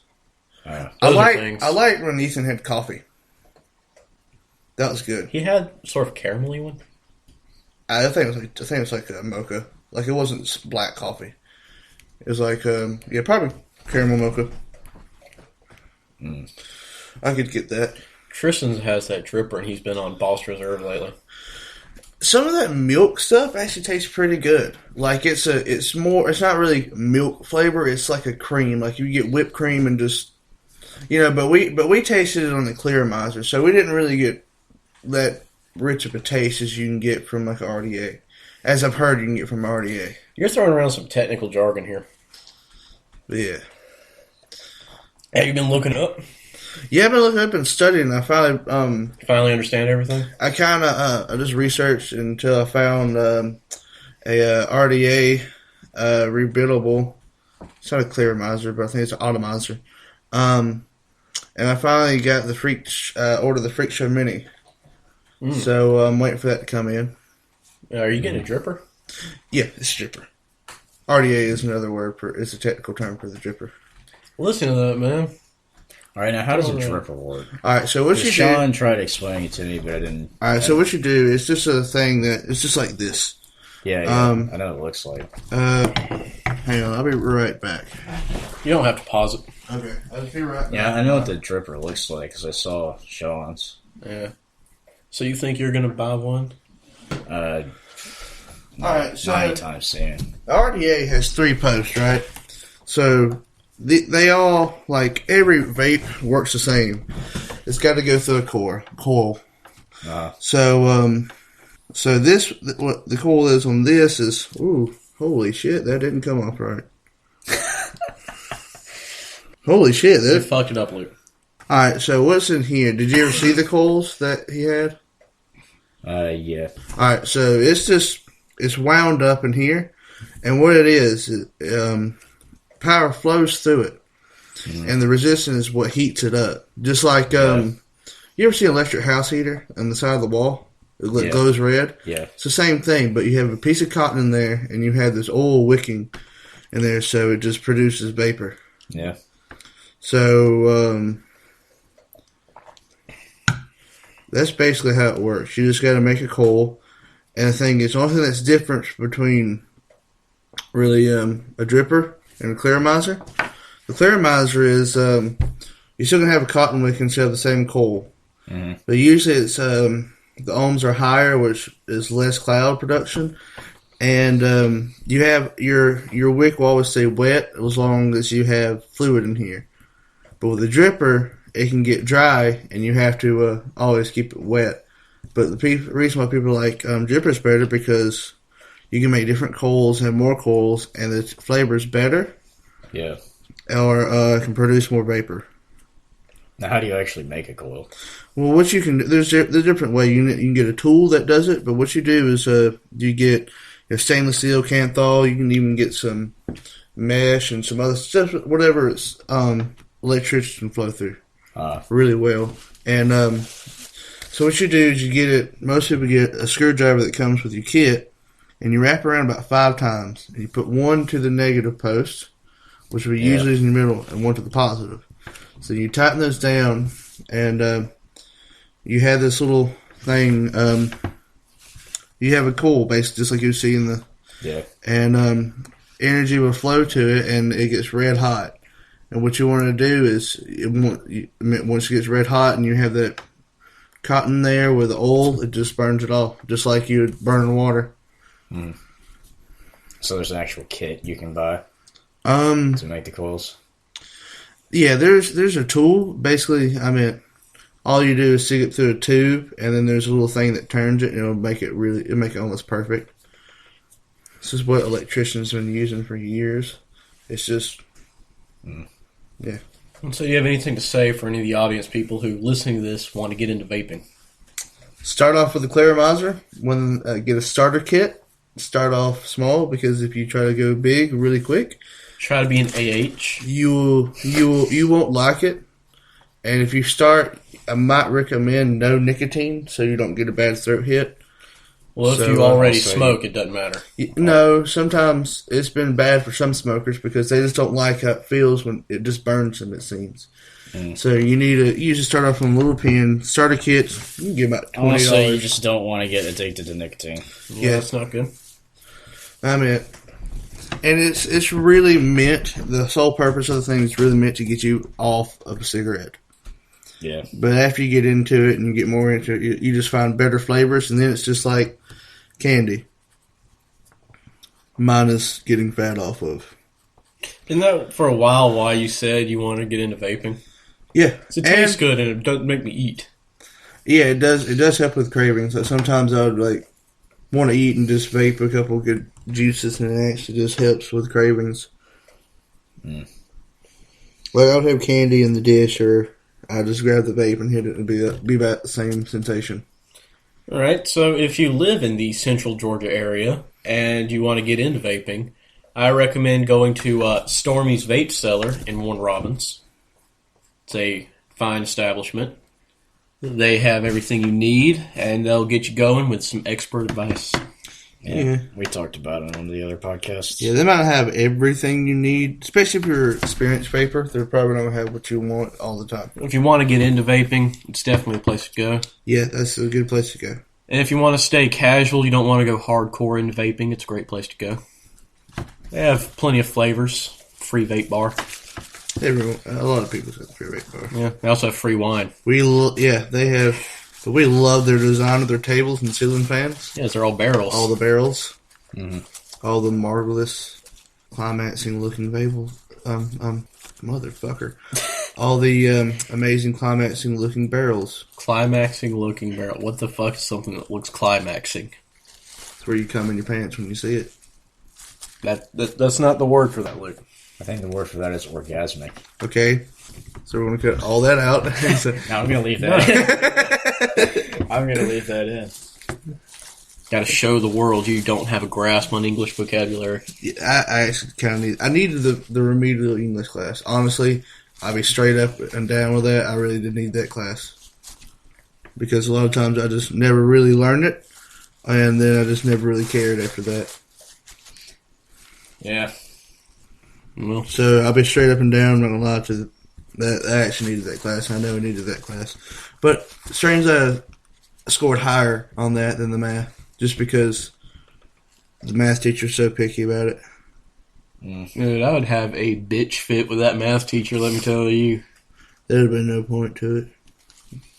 Those I are like things. when Ethan had coffee. That was good. He had sort of caramelly one. I think it was like a mocha. Like it wasn't black coffee. It was like probably caramel mocha. I could get that. Tristan has that dripper, and he's been on Boss Reserve lately. Some of that milk stuff actually tastes pretty good. Like it's not really milk flavor. It's like a cream. Like you get whipped cream and just but we tasted it on the Claramizer, so we didn't really get that rich of a taste as you can get from like RDA. As I've heard, you can get from RDA. You're throwing around some technical jargon here. But yeah. Have you been looking up? Yeah, I've been looking up and studying. I finally, Finally understand everything? I kind of, I just researched until I found a RDA rebuildable. It's not a Claramizer, but I think it's an Atomizer. And I finally got the ordered the Freak Show Mini. So I'm waiting for that to come in. Are you getting a dripper? Yeah, it's a dripper. RDA is another word for. It's a technical term for the dripper. Listen to that, man. All right, now how does a dripper work? All right, so what you do? Sean tried explaining it to me, but I didn't. All right, so what you do is just a thing that it's just like this. Yeah, I know what it looks like. Hang on, I'll be right back. You don't have to pause it. Okay, I'll be right back. Yeah, I know what the dripper looks like because I saw Sean's. Yeah. So you think you're going to buy one? All right, so Not anytime soon. RDA has 3 posts, right? So they all, like, every vape works the same. It's got to go through a coil. So this, what the coil is on this is, ooh, holy shit, that didn't come off right. Holy shit, They dude. fucked it up, Luke. Alright, so what's in here? Did you ever see the coils that he had? Yeah. Alright, so it's wound up in here, and what it is power flows through it, and the resistance is what heats it up. Just like, you ever see an electric house heater on the side of the wall? It glows red? Yeah. It's the same thing, but you have a piece of cotton in there, and you have this oil wicking in there, so it just produces vapor. Yeah. So, that's basically how it works. You just got to make a coil, and the thing is, the only thing that's different between really a dripper and a clearomizer, the clearomizer is you're still gonna have a cotton wick instead of the same coil, but usually it's the ohms are higher, which is less cloud production, and you have your wick will always stay wet as long as you have fluid in here. But with a dripper, it can get dry, and you have to always keep it wet. But the reason why people like drippers better because you can make different coils, have more coils, and the flavor is better, Yeah. or can produce more vapor. Now, how do you actually make a coil? Well, what you can do, there's a different way. You can get a tool that does it, but what you do is you get your stainless steel Kanthal. You can even get some mesh and some other stuff, whatever it's electricity can flow through really well. And so what you do is you get it. Most people get a screwdriver that comes with your kit, and you wrap around about 5 times. And you put one to the negative post, which will usually is in the middle, and one to the positive. So you tighten those down, and you have this little thing. You have a coil, basically, just like you see in the. Yeah. And energy will flow to it, and it gets red hot. And what you want to do is, once it gets red hot, and you have that cotton there with the oil, it just burns it off, just like you would burn water. So there's an actual kit you can buy To make the coils. Yeah, there's a tool. Basically, I mean, all you do is stick it through a tube, and then there's a little thing that turns it, and it'll make it almost perfect. This is what electricians have been using for years. It's just, yeah. So, do you have anything to say for any of the audience people who, listening to this, want to get into vaping? Start off with the Clearomizer. Get a starter kit. Start off small, because if you try to go big really quick, Try to be an AH. you won't like it. And if you start, I might recommend no nicotine, so you don't get a bad throat hit. Well, if So, you already also smoke, it doesn't matter. No, sometimes it's been bad for some smokers because they just don't like how it feels when it just burns them, it seems. So you need to usually start off from a little pen. Starter kits, you can get about $20. Also, you just don't want to get addicted to nicotine. Yeah, that's not good. I mean, and it's really meant, the sole purpose of the thing is really meant to get you off of a cigarette. Yeah. But after you get into it and you get more into it, you just find better flavors, and then it's just like candy. Minus getting fat off of. Isn't that for a while why you said you want to get into vaping? Yeah. It tastes good and it doesn't make me eat. Yeah, it does. It does help with cravings. So sometimes I would want to eat and just vape a couple good juices, and it actually just helps with cravings. Like I would have candy in the dish, or I just grab the vape and hit it, and be about the same sensation. All right, so if you live in the central Georgia area and you want to get into vaping, I recommend going to Stormy's Vape Cellar in Warren Robins. It's a fine establishment. They have everything you need, and they'll get you going with some expert advice. Yeah. We talked about it on the other podcast. Yeah, they might not have everything you need, especially if you're experienced vapor. They're probably not going to have what you want all the time. If you want to get into vaping, it's definitely a place to go. Yeah, that's a good place to go. And if you want to stay casual, you don't want to go hardcore into vaping, it's a great place to go. They have plenty of flavors. Free vape bar. A lot of people say the free vape bar. Yeah, they also have free wine. They have. But we love their design of their tables and ceiling fans. Yes, they're all barrels. All the barrels. All the marvelous climaxing looking motherfucker. All the amazing climaxing looking barrels. Climaxing looking barrel. What the fuck is something that looks climaxing? It's where you come in your pants when you see it. That's not the word for that, Luke. I think the word for that is orgasmic. Okay, so we're gonna cut all that out. So, No, I'm gonna leave that in. I'm gonna leave that in. Got to show the world you don't have a grasp on English vocabulary. I actually kind of I needed the remedial English class. Honestly, I'll be straight up and down with that. I really did need that class because a lot of times I just never really learned it, and then I just never really cared after that. Yeah. Well, So I'll be straight up and down. I'm not gonna lie to that. I actually needed that class. I know I needed that class, but strange I scored higher on that than the math, just because the math teacher's so picky about it. dude, I would have a bitch fit with that math teacher, let me tell you. There'd have been no point to it.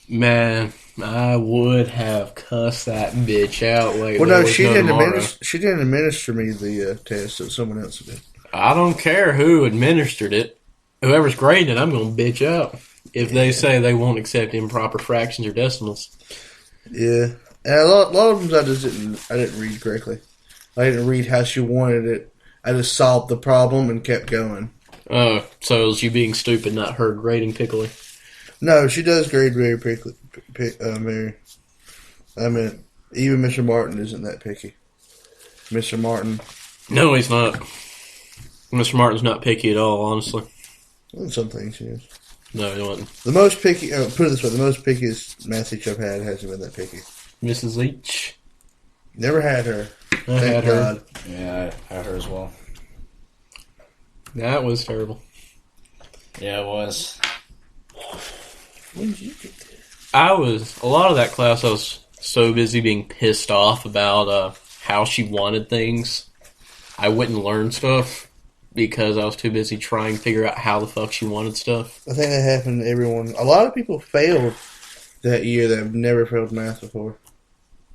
Man, I would have cussed that bitch out like Well, there no, was she no didn't tomorrow. administer. She didn't administer me the test. So someone else did. I don't care who administered it. Whoever's grading it, I'm going to bitch out if they say they won't accept improper fractions or decimals. Yeah, and a lot of them I didn't read correctly. I didn't read how she wanted it. I just solved the problem and kept going. Oh, so it was you being stupid, not her grading pickily. No, she does grade very picky. Mary. I mean, even Mr. Martin isn't that picky. Mr. Martin, No, he's not. Mr. Martin's not picky at all, honestly. well, some things he is. No, he wasn't. The most picky, put it this way, the most pickiest math teacher I've had hasn't been that picky. Mrs. Leach. Never had her. I Thank had her. God. Yeah, I had her as well. That was terrible. Yeah, it was. When did you get there? A lot of that class, I was so busy being pissed off about how she wanted things. I wouldn't learn stuff because I was too busy trying to figure out how the fuck she wanted stuff. I think that happened to everyone. A lot of people failed that year that have never failed math before.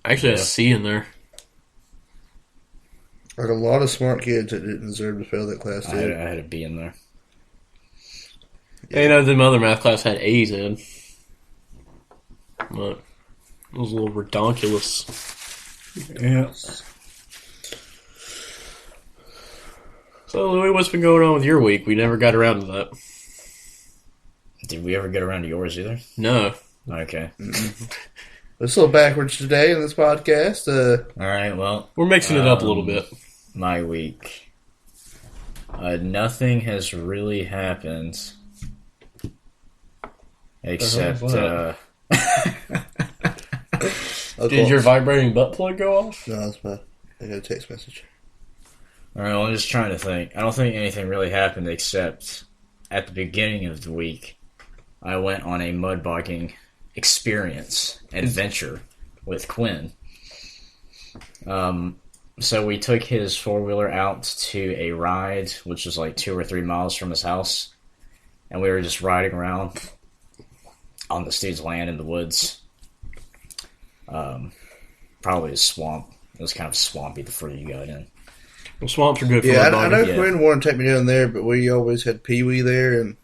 I actually had a Yeah. C in there. Like a lot of smart kids that didn't deserve to fail that class I did. had a B in there. You know, the other math class had A's in. But it was a little redonkulous. Yeah. So, Louis, what's been going on with your week? We never got around to that. Did we ever get around to yours either? No. Okay. It's a little backwards today in this podcast. All right. Well, We're mixing it up a little bit. my week. Nothing has really happened except Did your vibrating butt plug go off? No, that's my. I got a text message. all right, well, I'm just trying to think. I don't think anything really happened except at the beginning of the week, I went on a mud bogging adventure with Quinn. So we took his 4-wheeler out to a ride, which was like 2 or 3 miles from his house, and we were just riding around on this dude's land in the woods. Probably a swamp. It was kind of swampy the further you got in. Well, swamps are good for Yeah, mud I know bogging. yeah. Quinn wanted to take me down there, but we always had Pee Wee there, and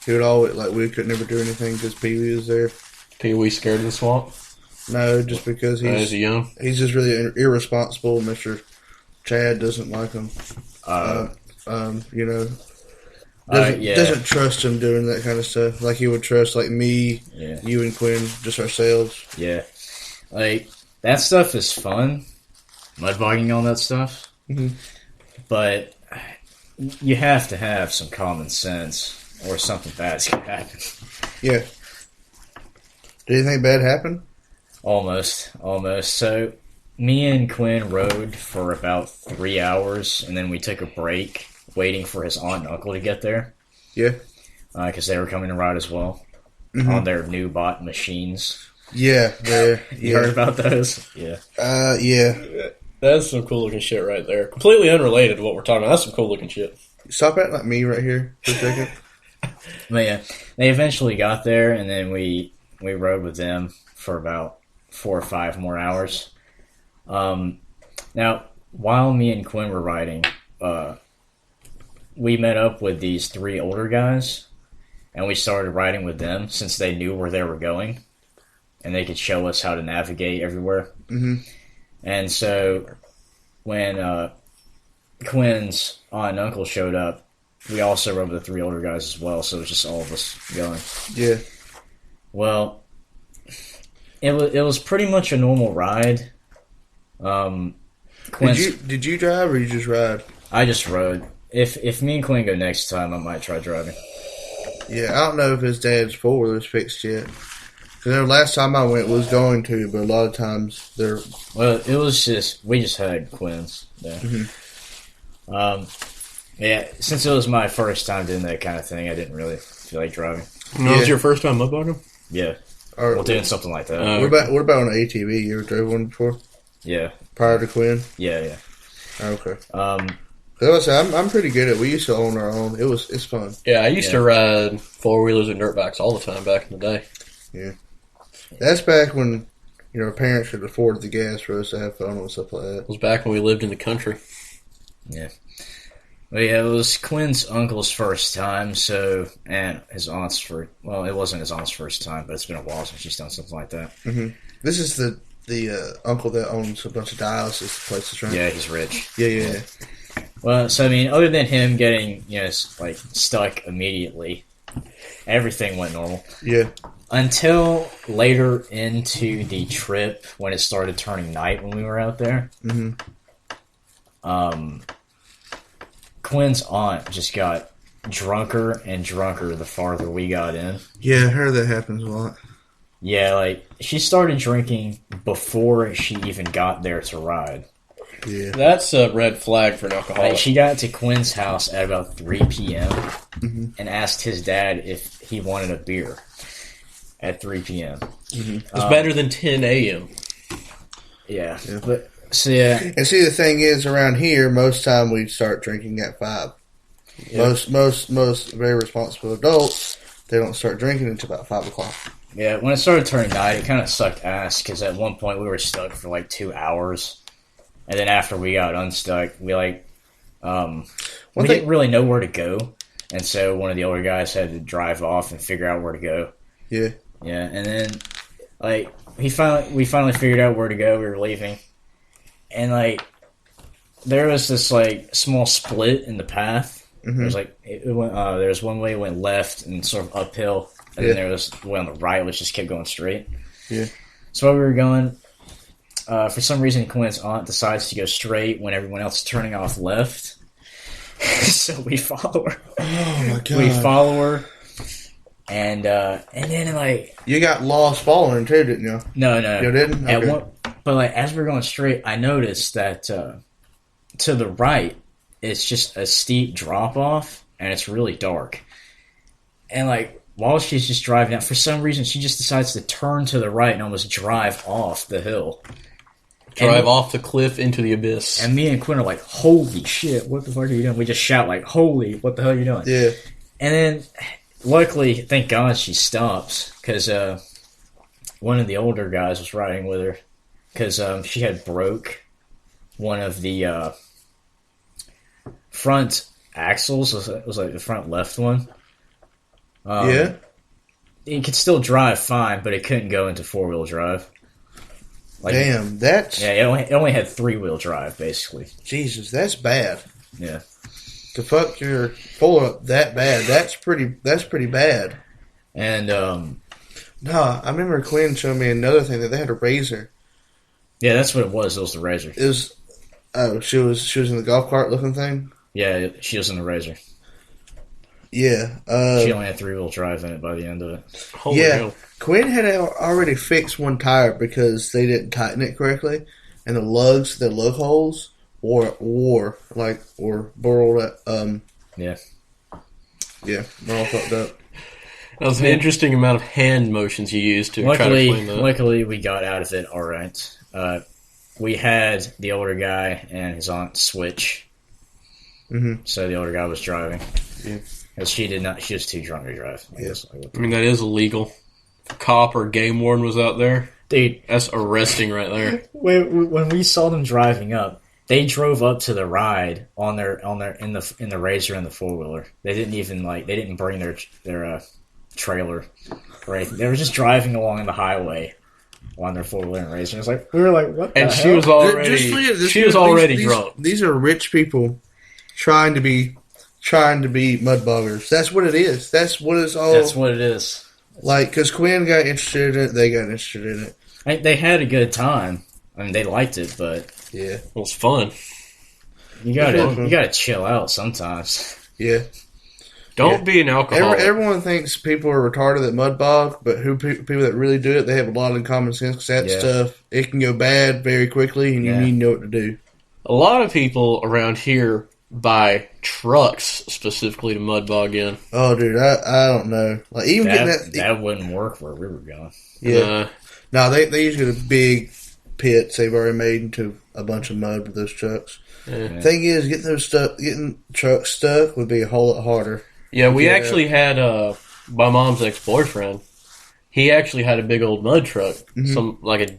he would always we could never do anything because Pee Wee was there. Pee-wee scared of the swamp? No, just because As a young? he's just really irresponsible. Mr. Chad doesn't like him. You know, Yeah. doesn't trust him doing that kind of stuff. Like he would trust like me, Yeah. you and Quinn, just ourselves. Yeah. Like, that stuff is fun. Mud bogging all that stuff. Mhm. But you have to have some common sense or something bad's going to happen. Yeah. Did anything bad happen? Almost. So, me and Quinn rode for about 3 hours, and then we took a break waiting for his aunt and uncle to get there. Yeah. Because they were coming to ride as well Mhm. on their new bought machines. Yeah. There. You heard about those? Yeah. Yeah. That's some cool looking shit right there. Completely unrelated to what we're talking about. That's some cool looking shit. Stop acting like me right here for a second. But yeah, they eventually got there, and then we rode with them for about 4 or 5 more hours. Now, while me and Quinn were riding, we met up with these 3 older guys, and we started riding with them since they knew where they were going, and they could show us how to navigate everywhere. Mm-hmm. And so when Quinn's aunt and uncle showed up, we also rode with the 3 older guys as well, so it was just all of us going. Yeah. Well, it was pretty much a normal ride. Did you drive or you just ride? I just rode. If me and Quinn go next time, I might try driving. Yeah, I don't know if his dad's four-wheeler's fixed yet. Because the last time I went was going to, but a lot of times they're... Well, it was just, we just had Quinn's there. Yeah, since it was my first time doing that kind of thing, I didn't really feel like driving. And that was your first time mudbogging? Yeah. Or, Well, doing something like that. what about on an ATV? You ever drove one before? Yeah. Prior to Quinn? Yeah. Okay. Um, I'm pretty good at it. We used to own our own. It's fun. Yeah, I used to ride 4-wheelers and dirt bikes all the time back in the day. Yeah. That's back when, our parents could afford the gas for us to have fun and stuff like that. It was back when we lived in the country. yeah. Well, yeah, it was Quinn's uncle's first time, and his aunt's first. Well, it wasn't his aunt's first time, but it's been a while since she's done something like that. Mm-hmm. This is the uncle that owns a bunch of dialysis places, right? Yeah, he's rich. Yeah. Well, so I mean, other than him getting, stuck immediately, everything went normal. Yeah. Until later into the trip, when it started turning night when we were out there. Mm-hmm. Quinn's aunt just got drunker and drunker the farther we got in. Yeah, I heard that happens a lot. Yeah, she started drinking before she even got there to ride. Yeah. That's a red flag for an alcoholic. She got to Quinn's house at about 3 p.m. And asked his dad if he wanted a beer at 3 p.m. It's better than 10 a.m. Yeah. But, so yeah. And see, the thing is, around here, most time we start drinking at 5. Yeah. Most very responsible adults, they don't start drinking until about 5 o'clock. Yeah, when it started turning night, it kind of sucked ass, because at one point we were stuck for 2 hours. And then after we got unstuck, we didn't really know where to go. And so one of the older guys had to drive off and figure out where to go. Yeah. Yeah, and then, we finally figured out where to go. We were leaving. And, there was this, small split in the path. Mm-hmm. There was one way it went left and sort of uphill. And then there was the way on the right, which just kept going straight. Yeah. So while we were going, for some reason, Quinn's aunt decides to go straight when everyone else is turning off left. So we follow her. Oh, my God. We follow her. And then, You got lost following, too, didn't you? No. You didn't? Okay. But, as we were going straight, I noticed that to the right, it's just a steep drop-off, and it's really dark. And, while she's just driving out, for some reason, she just decides to turn to the right and almost drive off the hill. Drive off the cliff into the abyss. And me and Quinn are like, holy shit, what the fuck are you doing? We just shout, holy, what the hell are you doing? Yeah. And then, luckily, thank God she stops, because one of the older guys was riding with her, because she had broke one of the front axles. It was the front left one. Yeah. It could still drive fine, but it couldn't go into 4-wheel drive. Damn, that's... Yeah, it only had 3-wheel drive, basically. Jesus, that's bad. Yeah. To fuck your four up that bad, that's pretty bad. And, No, I remember Quinn showing me another thing, that they had a Razor. yeah, that's what it was. It was the Razor. It was... Oh, she was in the golf cart looking thing? Yeah, she was in the Razor. Yeah. She only had 3-wheel drive in it by the end of it. Holy yeah. hell. Quinn had already fixed one tire because they didn't tighten it correctly, and the lug holes wore burrowed. Yeah. Yeah, they're all fucked up. That was an interesting amount of hand motions you used to try to explain that. Luckily, we got out of it all right. We had the older guy and his aunt switch. Mm-hmm. So the older guy was driving. Yeah. Because she was too drunk to drive. Yes. I mean, that is illegal. If a cop or game warden was out there, Dude, that's arresting right there. when we saw them driving up, they drove up to the ride in the Razor and the 4-wheeler. They didn't bring their trailer, right? They were just driving along the highway on their 4-wheeler and Razor. We were like, what the And hell? she was already drunk. These are rich people trying to be trying to be mud boggers. That's what it is. That's what it's all That's what it is. like. Because Quinn got interested in it, they got interested in it. They had a good time. I mean, they liked it, but Yeah, It was fun. you gotta chill out sometimes. yeah. Don't be an alcoholic. Everyone thinks people are retarded that mud bog, but people that really do it, they have a lot of common sense. Because that Yeah. stuff, it can go bad very quickly, and Yeah. you need to know what to do. A lot of people around here buy trucks specifically to mud bog in. Oh, dude, I don't know. Like even getting That wouldn't work where we were going. yeah. No, they usually get a big pits they've already made into a bunch of mud with those trucks. Yeah. Thing is, getting trucks stuck would be a whole lot harder. Yeah, we Yeah. actually had my mom's ex-boyfriend. He actually had a big old mud truck, some like a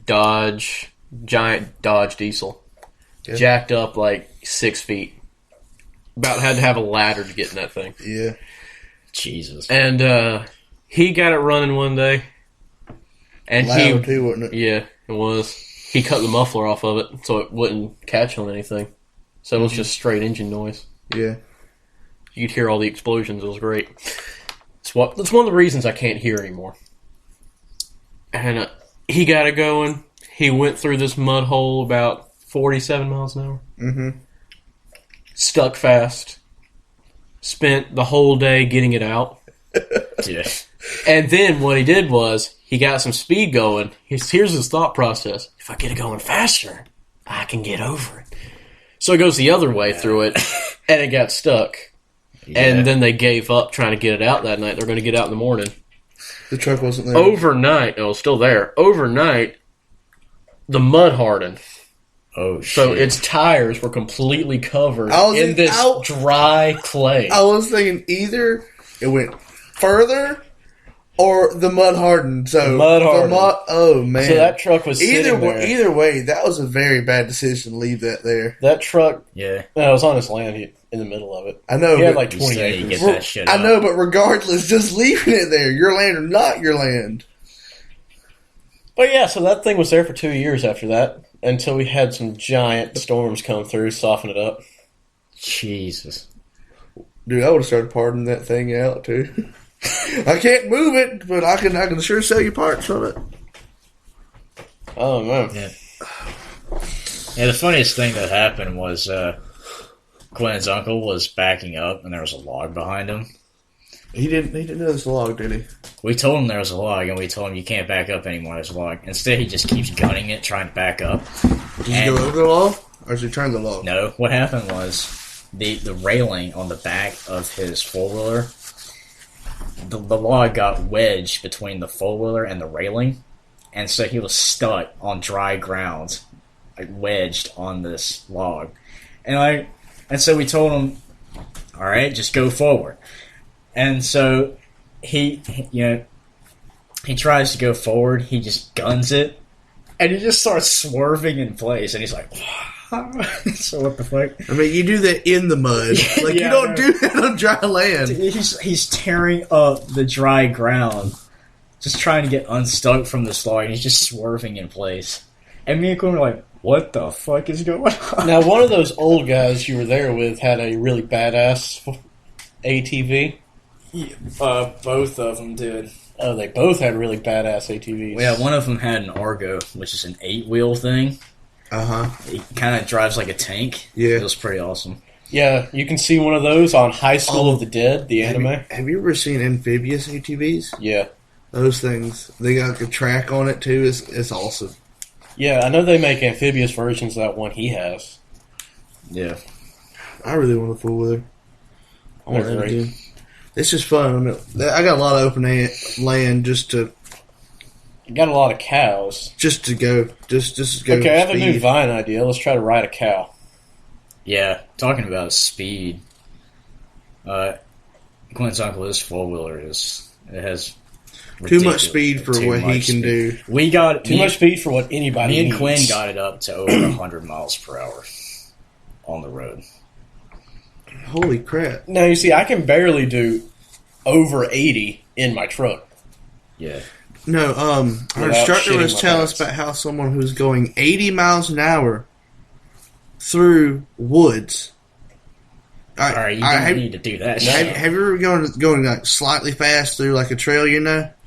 giant Dodge diesel, Yeah. jacked up like 6 feet. About had to have a ladder to get in that thing. Yeah, Jesus. And he got it running one day, and loud too, wouldn't it? yeah, it was. He cut the muffler off of it so it wouldn't catch on anything. So it was just straight engine noise. Yeah, You could hear all the explosions. It was great. That's one of the reasons I can't hear anymore. And he got it going. He went through this mud hole about 47 miles an hour. mm-hmm. Stuck fast. Spent the whole day getting it out. Yeah. And then what he did was he got some speed going. Here's his thought process. If I get it going faster, I can get over it. So he goes the other way through it, and it got stuck. Yeah. And then they gave up trying to get it out that night. They're going to get it out in the morning. The truck wasn't there. Overnight, it was still there. Overnight, the mud hardened. Oh shit. So its tires were completely covered I was in in- this I- dry clay. I was thinking either it went further or the mud hardened. So Mud the hardened. oh man. So that truck was either sitting there. either way, that was a very bad decision to leave that there. That truck, Yeah. it was on his land in the middle of it. I know, He had but, like You 20 say you acres. get that shit I up. know, but regardless, just leaving it there, your land or not your land. But yeah, so that thing was there for 2 years after that, until we had some giant storms come through, soften it up. Jesus. Dude, I would have started parting that thing out too. I can't move it, but I can sure sell you parts from it. Oh man. Yeah. Yeah, the funniest thing that happened was Quinn's uncle was backing up and there was a log behind him. He didn't know this log, did he? We told him there was a log and we told him you can't back up anymore, there's a log. Instead he just keeps gunning it, trying to back up. Did he go over the log, or did he turn the log? No, what happened was the railing on the back of his four-wheeler, the log got wedged between the four-wheeler and the railing, and so he was stuck on dry ground, like wedged on this log. And so we told him, all right, just go forward. And so he tries to go forward, he just guns it, and he just starts swerving in place, and he's like, so what the fuck? I mean, you do that in the mud. Like, Yeah, you don't I know. do that on dry land. He's tearing up the dry ground, just trying to get unstuck from this log, and he's just swerving in place. And me and Quinn were like, what the fuck is going on? Now, one of those old guys you were there with had a really badass ATV. Both of them did. Oh, they both had really badass ATVs. Yeah, one of them had an Argo, which is an 8-wheel thing. Uh-huh. It kind of drives like a tank. Yeah. It was pretty awesome. Yeah, you can see one of those on High School of the Dead, the anime. Have you ever seen amphibious ATVs? Yeah. Those things. They got like a track on it, too. It's awesome. Yeah, I know they make amphibious versions of that one he has. Yeah. I really want to fool with her. I want They're that great. again. It's just fun. I mean, I got a lot of open land just to Got a lot of cows. go. Just to go. Okay, I have a new speed. Vine idea. Let's try to ride a cow. Yeah, talking about speed. Quinn's uncle, his four-wheeler it has Too much speed for too what he much can speed. do. We got Too much speed for what anybody Me and needs. Quinn got it up to over 100 miles per hour on the road. Holy crap! Now, you see, I can barely do over 80 in my truck. Yeah. No, our Without instructor shitting was my telling us pants. about how someone who's going 80 miles an hour through woods All All right, you don't need to do that. Have you ever going like slightly fast through like a trail?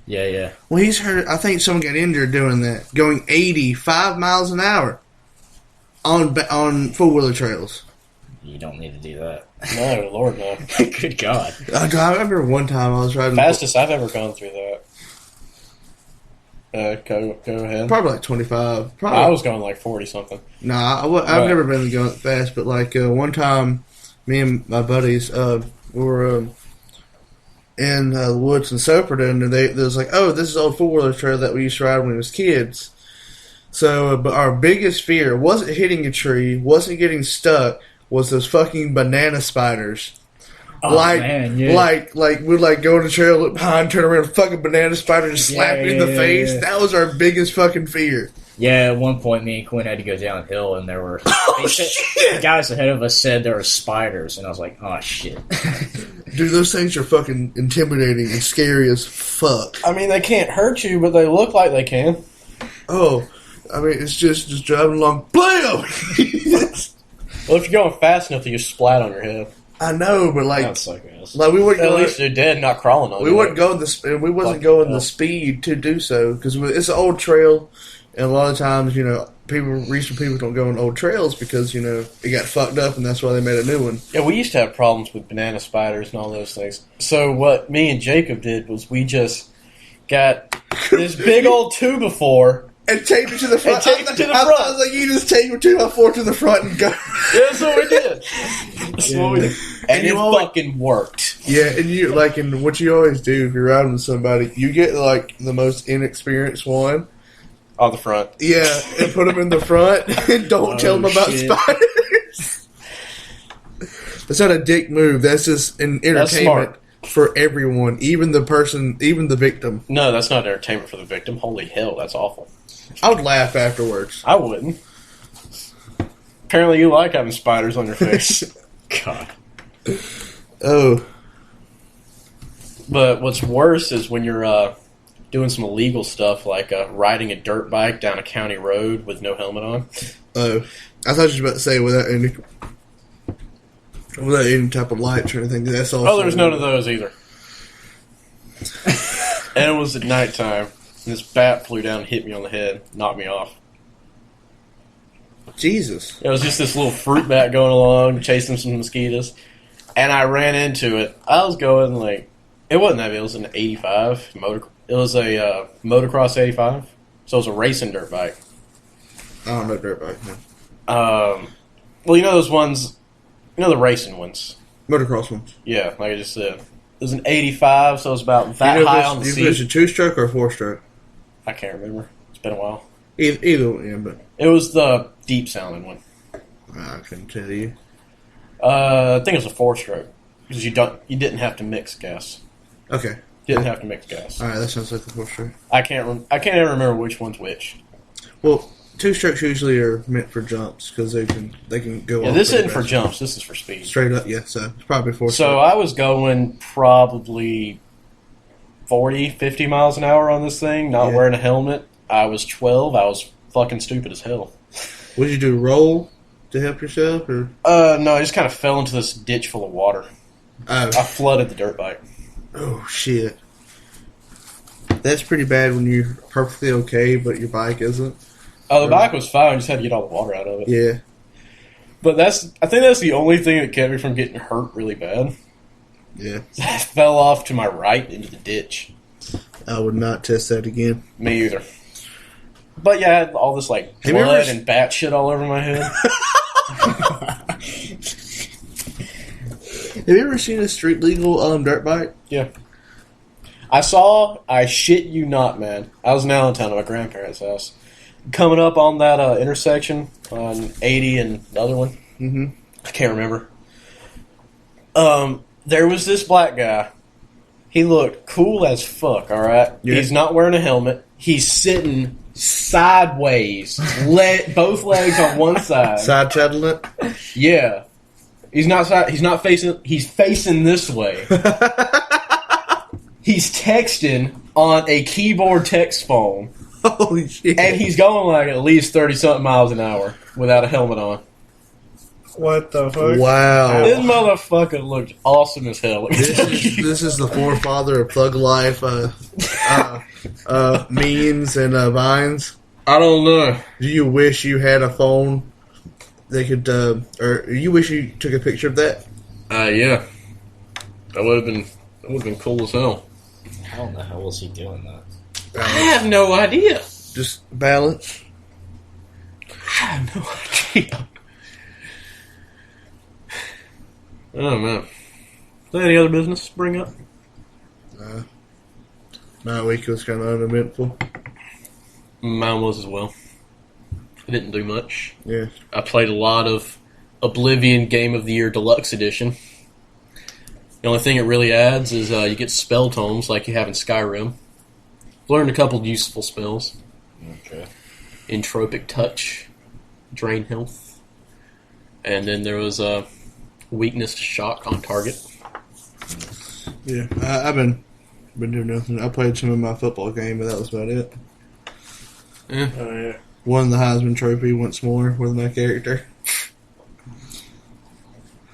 Yeah. Well, he's heard. I think someone got injured doing that, going 85 miles an hour on 4-wheeler trails. You don't need to do that. No, Lord, no. Good God. I remember one time I was riding Fastest I've ever gone through that. Go ahead. probably like 25. Probably. I was going like 40 something. Nah, I've Right. never been going fast, but like one time, me and my buddies we were in the woods in Soperton, and there was like, oh, this is old 4-wheeler trail that we used to ride when we was kids. So, but our biggest fear wasn't hitting a tree, wasn't getting stuck, was those fucking banana spiders. Oh, man, yeah. like we'd like go on the trail, look behind, turn around, fucking banana spider just slap you in the face. Yeah. That was our biggest fucking fear. Yeah, at one point, me and Quinn had to go downhill, and there were the guys ahead of us said there were spiders, and I was like, "Oh shit!" Dude, those things are fucking intimidating and scary as fuck. I mean, they can't hurt you, but they look like they can. Oh, I mean, it's just driving along. Blam! Well, if you're going fast enough, you just splat on your head. I know, but like, That's like us. like we wouldn't At go. least you're dead, not crawling on We you. wouldn't go we wasn't Fucking going hell. the speed to do so because it's an old trail, and a lot of times recent people don't go on old trails because it got fucked up, and that's why they made a new one. Yeah, we used to have problems with banana spiders and all those things. So what me and Jacob did was we just got this big old 2x4. And tape it to the front. tape it to the I front. was like, you just tape it 2x4 to the front and go. That's what we did. That's what we did. And you it always- fucking worked. Yeah, and what you always do if you're riding with somebody, you get like the most inexperienced one. On the front. Yeah, and put them in the front and don't tell them about shit. spiders. That's not a dick move. That's just an That's entertainment smart. for everyone, even the victim. No, that's not entertainment for the victim. Holy hell, that's awful. I would laugh afterwards. I wouldn't. Apparently you like having spiders on your face. God. Oh, But what's worse is when you're doing some illegal stuff like riding a dirt bike down a county road with no helmet on. oh! I thought you were about to say without any type of lights or anything. That's all. Oh, there's none of those either. And it was at nighttime. And this bat flew down and hit me on the head, knocked me off. Jesus. It was just this little fruit bat going along, chasing some mosquitoes. And I ran into it. I was going like, it wasn't that big, it was an 85 motor. It was a motocross 85. So it was a racing dirt bike. I don't know dirt bike. No. Well, you know those ones, the racing ones. Motocross ones. Yeah, like I just said. It was an 85, so it was about that high on the Is this a seat. 2-stroke or a 4-stroke? I can't remember. It's been a while. Either one, yeah, but It was the deep sounding one. I couldn't tell you. I think it was a 4-stroke because you didn't have to mix gas. Okay. Didn't have to mix gas. All right, that sounds like a 4-stroke. I can't ever remember which one's which. Well, 2-strokes usually are meant for jumps because they can go. Yeah, off this pretty isn't for fast. jumps. This is for speed. Straight up, yeah. So it's probably 4-stroke. So I was going probably 40, 50 miles an hour on this thing, not Yeah. wearing a helmet. I was 12. I was fucking stupid as hell. What did you do? Roll to help yourself, or No, I just kind of fell into this ditch full of water. oh, I flooded the dirt bike. oh shit. That's pretty bad when you're perfectly okay, but your bike isn't. Oh, the bike was fine. I just had to get all the water out of it. Yeah. But I think that's the only thing that kept me from getting hurt really bad. Yeah. I fell off to my right into the ditch. I would not test that again. Me either. But yeah, I had all this like Have you blood ever- and bat shit all over my head. Have you ever seen a street legal dirt bike? Yeah. I shit you not, man. I was in Allentown at my grandparents' house. Coming up on that intersection on 80 and the other one. Mm-hmm. I can't remember. There was this black guy. He looked cool as fuck, alright? Yeah. He's not wearing a helmet. He's sitting sideways. Both legs on one side. Side saddling it. Yeah. He's facing this way. He's texting on a keyboard text phone. Holy shit. And he's going like at least 30-something miles an hour without a helmet on. What the fuck? Wow. This motherfucker looked awesome as hell. This is the forefather of Thug Life memes and vines. I don't know. Do you wish you had a phone that could, or you wish you took a picture of that? Yeah. That would have been cool as hell. How in the hell was he doing that? I have no idea. Just balance. I have no idea. Oh man. Is there any other business to bring up? My week was kind of uneventful. Mine was as well. I didn't do much. Yeah. I played a lot of Oblivion Game of the Year Deluxe Edition. The only thing it really adds is you get spell tomes like you have in Skyrim. Learned a couple useful spells. Okay. Entropic Touch, Drain Health. And then there was a Weakness to Shock on target. Yeah. I've been doing nothing. I played some of my football game, but that was about it. Yeah. Oh, yeah. Won the Heisman Trophy once more with my character.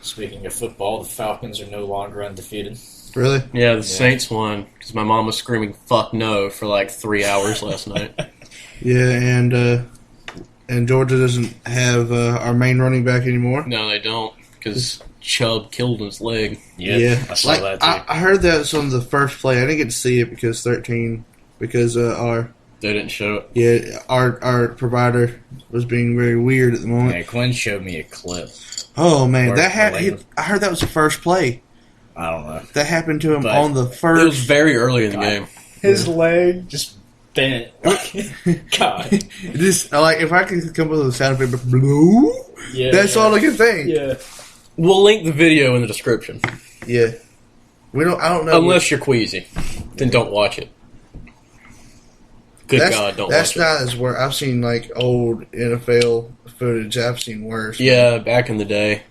Speaking of football, the Falcons are no longer undefeated. Really? Yeah, the Saints won because my mom was screaming "fuck no" for like 3 hours last night. Yeah, and Georgia doesn't have our main running back anymore. No, they don't because Chubb killed his leg. Yeah, I saw like, that too. I heard that was on the first play. I didn't get to see it because our They didn't show it. our provider was being very weird at the moment. Yeah, Quinn showed me a clip. Oh man, Where- I heard that was the first play I don't know. that happened to him But on the It was first. very early in the game. His leg just bent. God. Just like if I could come up with a sound effect, blue. Yeah. That's all I can think. Yeah. We'll link the video in the description. Yeah. I don't know. Unless you're queasy, then don't watch it. Good God, don't That's watch it. not as worse. I've seen like old NFL footage. I've seen worse. Yeah, back in the day.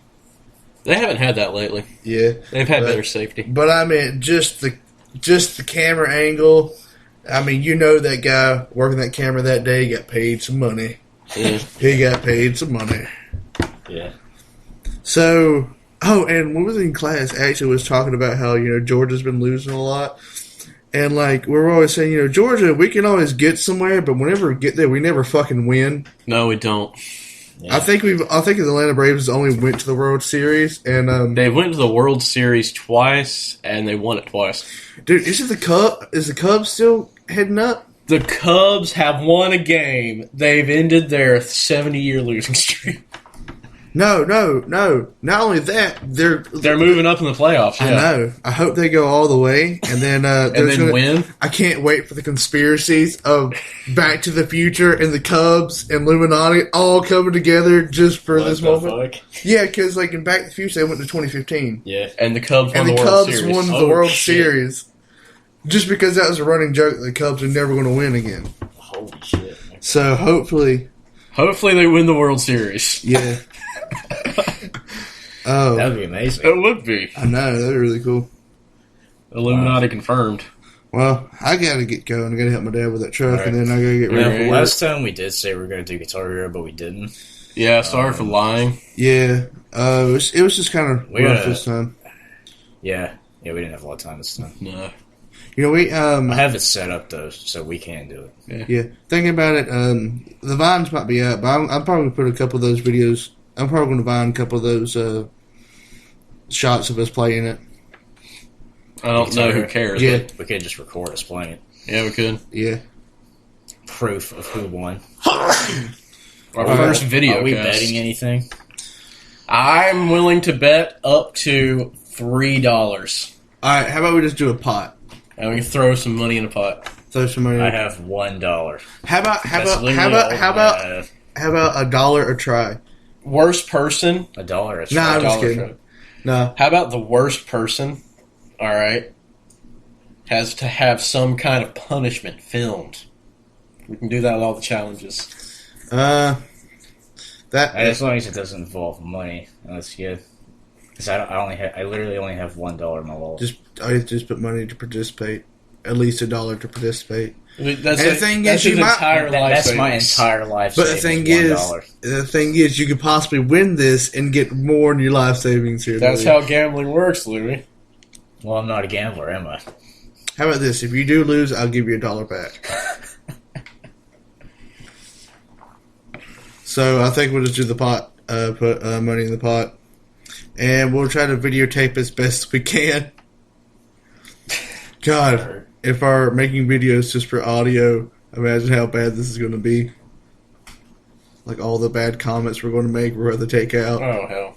They haven't had that lately. Yeah. They've had But- better safety. But I mean, just the camera angle. I mean, you know that guy working that camera that day got paid some money. Yeah. He got paid some money. Yeah. So, and when we was in class, actually was talking about how, Georgia's been losing a lot. And, like, we're always saying, Georgia, we can always get somewhere, but whenever we get there, we never fucking win. No, we don't. Yeah. I think the Atlanta Braves only went to the World Series, and, They went to the World Series twice, and they won it twice. dude, is the Cubs still heading up? The Cubs have won a game. They've ended their 70-year losing streak. No. Not only that, They're moving up in the playoffs. I Yeah. know. I hope they go all the way, and then And then win. I can't wait for the conspiracies of Back to the Future and the Cubs and Illuminati all coming together just for What this the moment. fuck? Yeah, because like in Back to the Future, they went to 2015, Yeah. And the Cubs won and the the World Cubs Series. won the Oh, World shit. Series. Just because that was a running joke, that the Cubs are never going to win again. Holy shit. So hopefully, Hopefully they win the World Series. yeah. Oh, That would be amazing. It would be. I know, that'd be really cool. Illuminati confirmed. Well, I gotta get going. I gotta help my dad with that truck, Alright. and then I gotta get Yeah, ready for work. Last time we did say we were going to do Guitar Hero, but we didn't. Yeah, sorry for lying. Yeah, it was just kind of We rough gotta- this time. Yeah. Yeah, we didn't have a lot of time this time. No. We I have it set up, though, so we can do it. yeah. Thinking about it, the vines might be up, but I'm probably gonna put a couple of those videos. I'm probably gonna vine a couple of those shots of us playing it. I don't know who cares. Yeah. But We could just record us playing it. yeah, we could. Yeah. Proof of who won. Our first video Are we cast. betting anything? I'm willing to bet up to $3. All right. How about we just do a pot? And we can throw some money in a pot. Throw some money. I have $1. How about That's literally all I have. $1 a try? Worst person. $1 a Nah, try. I'm just $1 kidding. try. No. How about the worst person? All right. Has to have some kind of punishment filmed. We can do that with all the challenges. That As long as it doesn't involve money, that's good. Because I literally only have $1 in my wallet. I just put money to participate. at least $1 to participate. That's And the thing that's is, you his might- entire life That's my savings. entire life. But the thing is, you could possibly win this and get more in your life savings here. That's Louis. how gambling works, Louis. Well, I'm not a gambler, am I? How about this? If you do lose, I'll give you $1 back. So I think we'll just do the pot, put money in the pot, and we'll try to videotape as best we can. God, if our making videos just for audio, imagine how bad this is going to be. Like all the bad comments we're going to make, we're going to take out. Oh hell.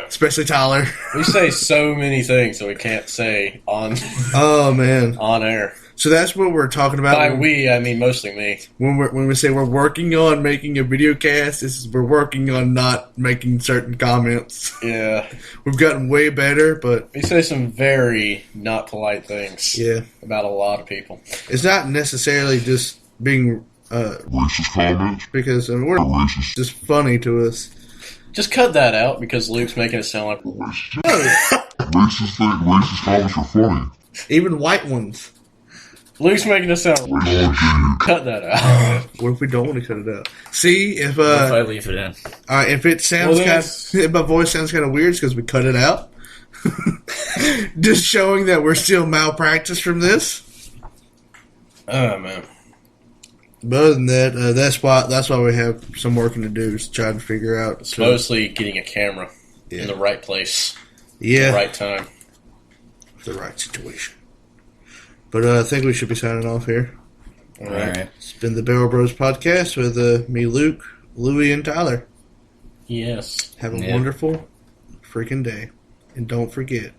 Especially Tyler. We say so many things that we can't say on Oh man. on air. So that's what we're talking about. By we, I mean mostly me. When we say we're working on making a video cast, we're working on not making certain comments. Yeah, We've gotten way better, but we say some very not polite things yeah, about a lot of people. it's not necessarily just being Racist comments. because we're Racist. just funny to us. Just cut that out because Luke's making it sound like Racist comments are funny. Even white ones. Luke's making it sound. Oh, dude. Cut that out. What if we don't want to cut it out? See if What if I leave it in? if it sounds Well, if my voice sounds kind of weird, it's because we cut it out. Just showing that we're still malpractice from this. Oh man. But other than that, that's why we have some working to do is try to figure out. It's mostly getting a camera in the right place, yeah, the right time. the right situation. But I think we should be signing off here. All All right. right. It's been the Barrel Bros podcast with me, Luke, Louie, and Tyler. Yes. Have a Yeah. wonderful freaking day. And don't forget,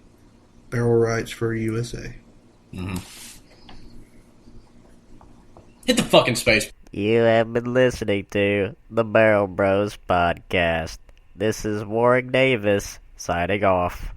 Barrel Rights for USA. Hit the fucking space. You have been listening to the Barrel Bros podcast. This is Warwick Davis signing off.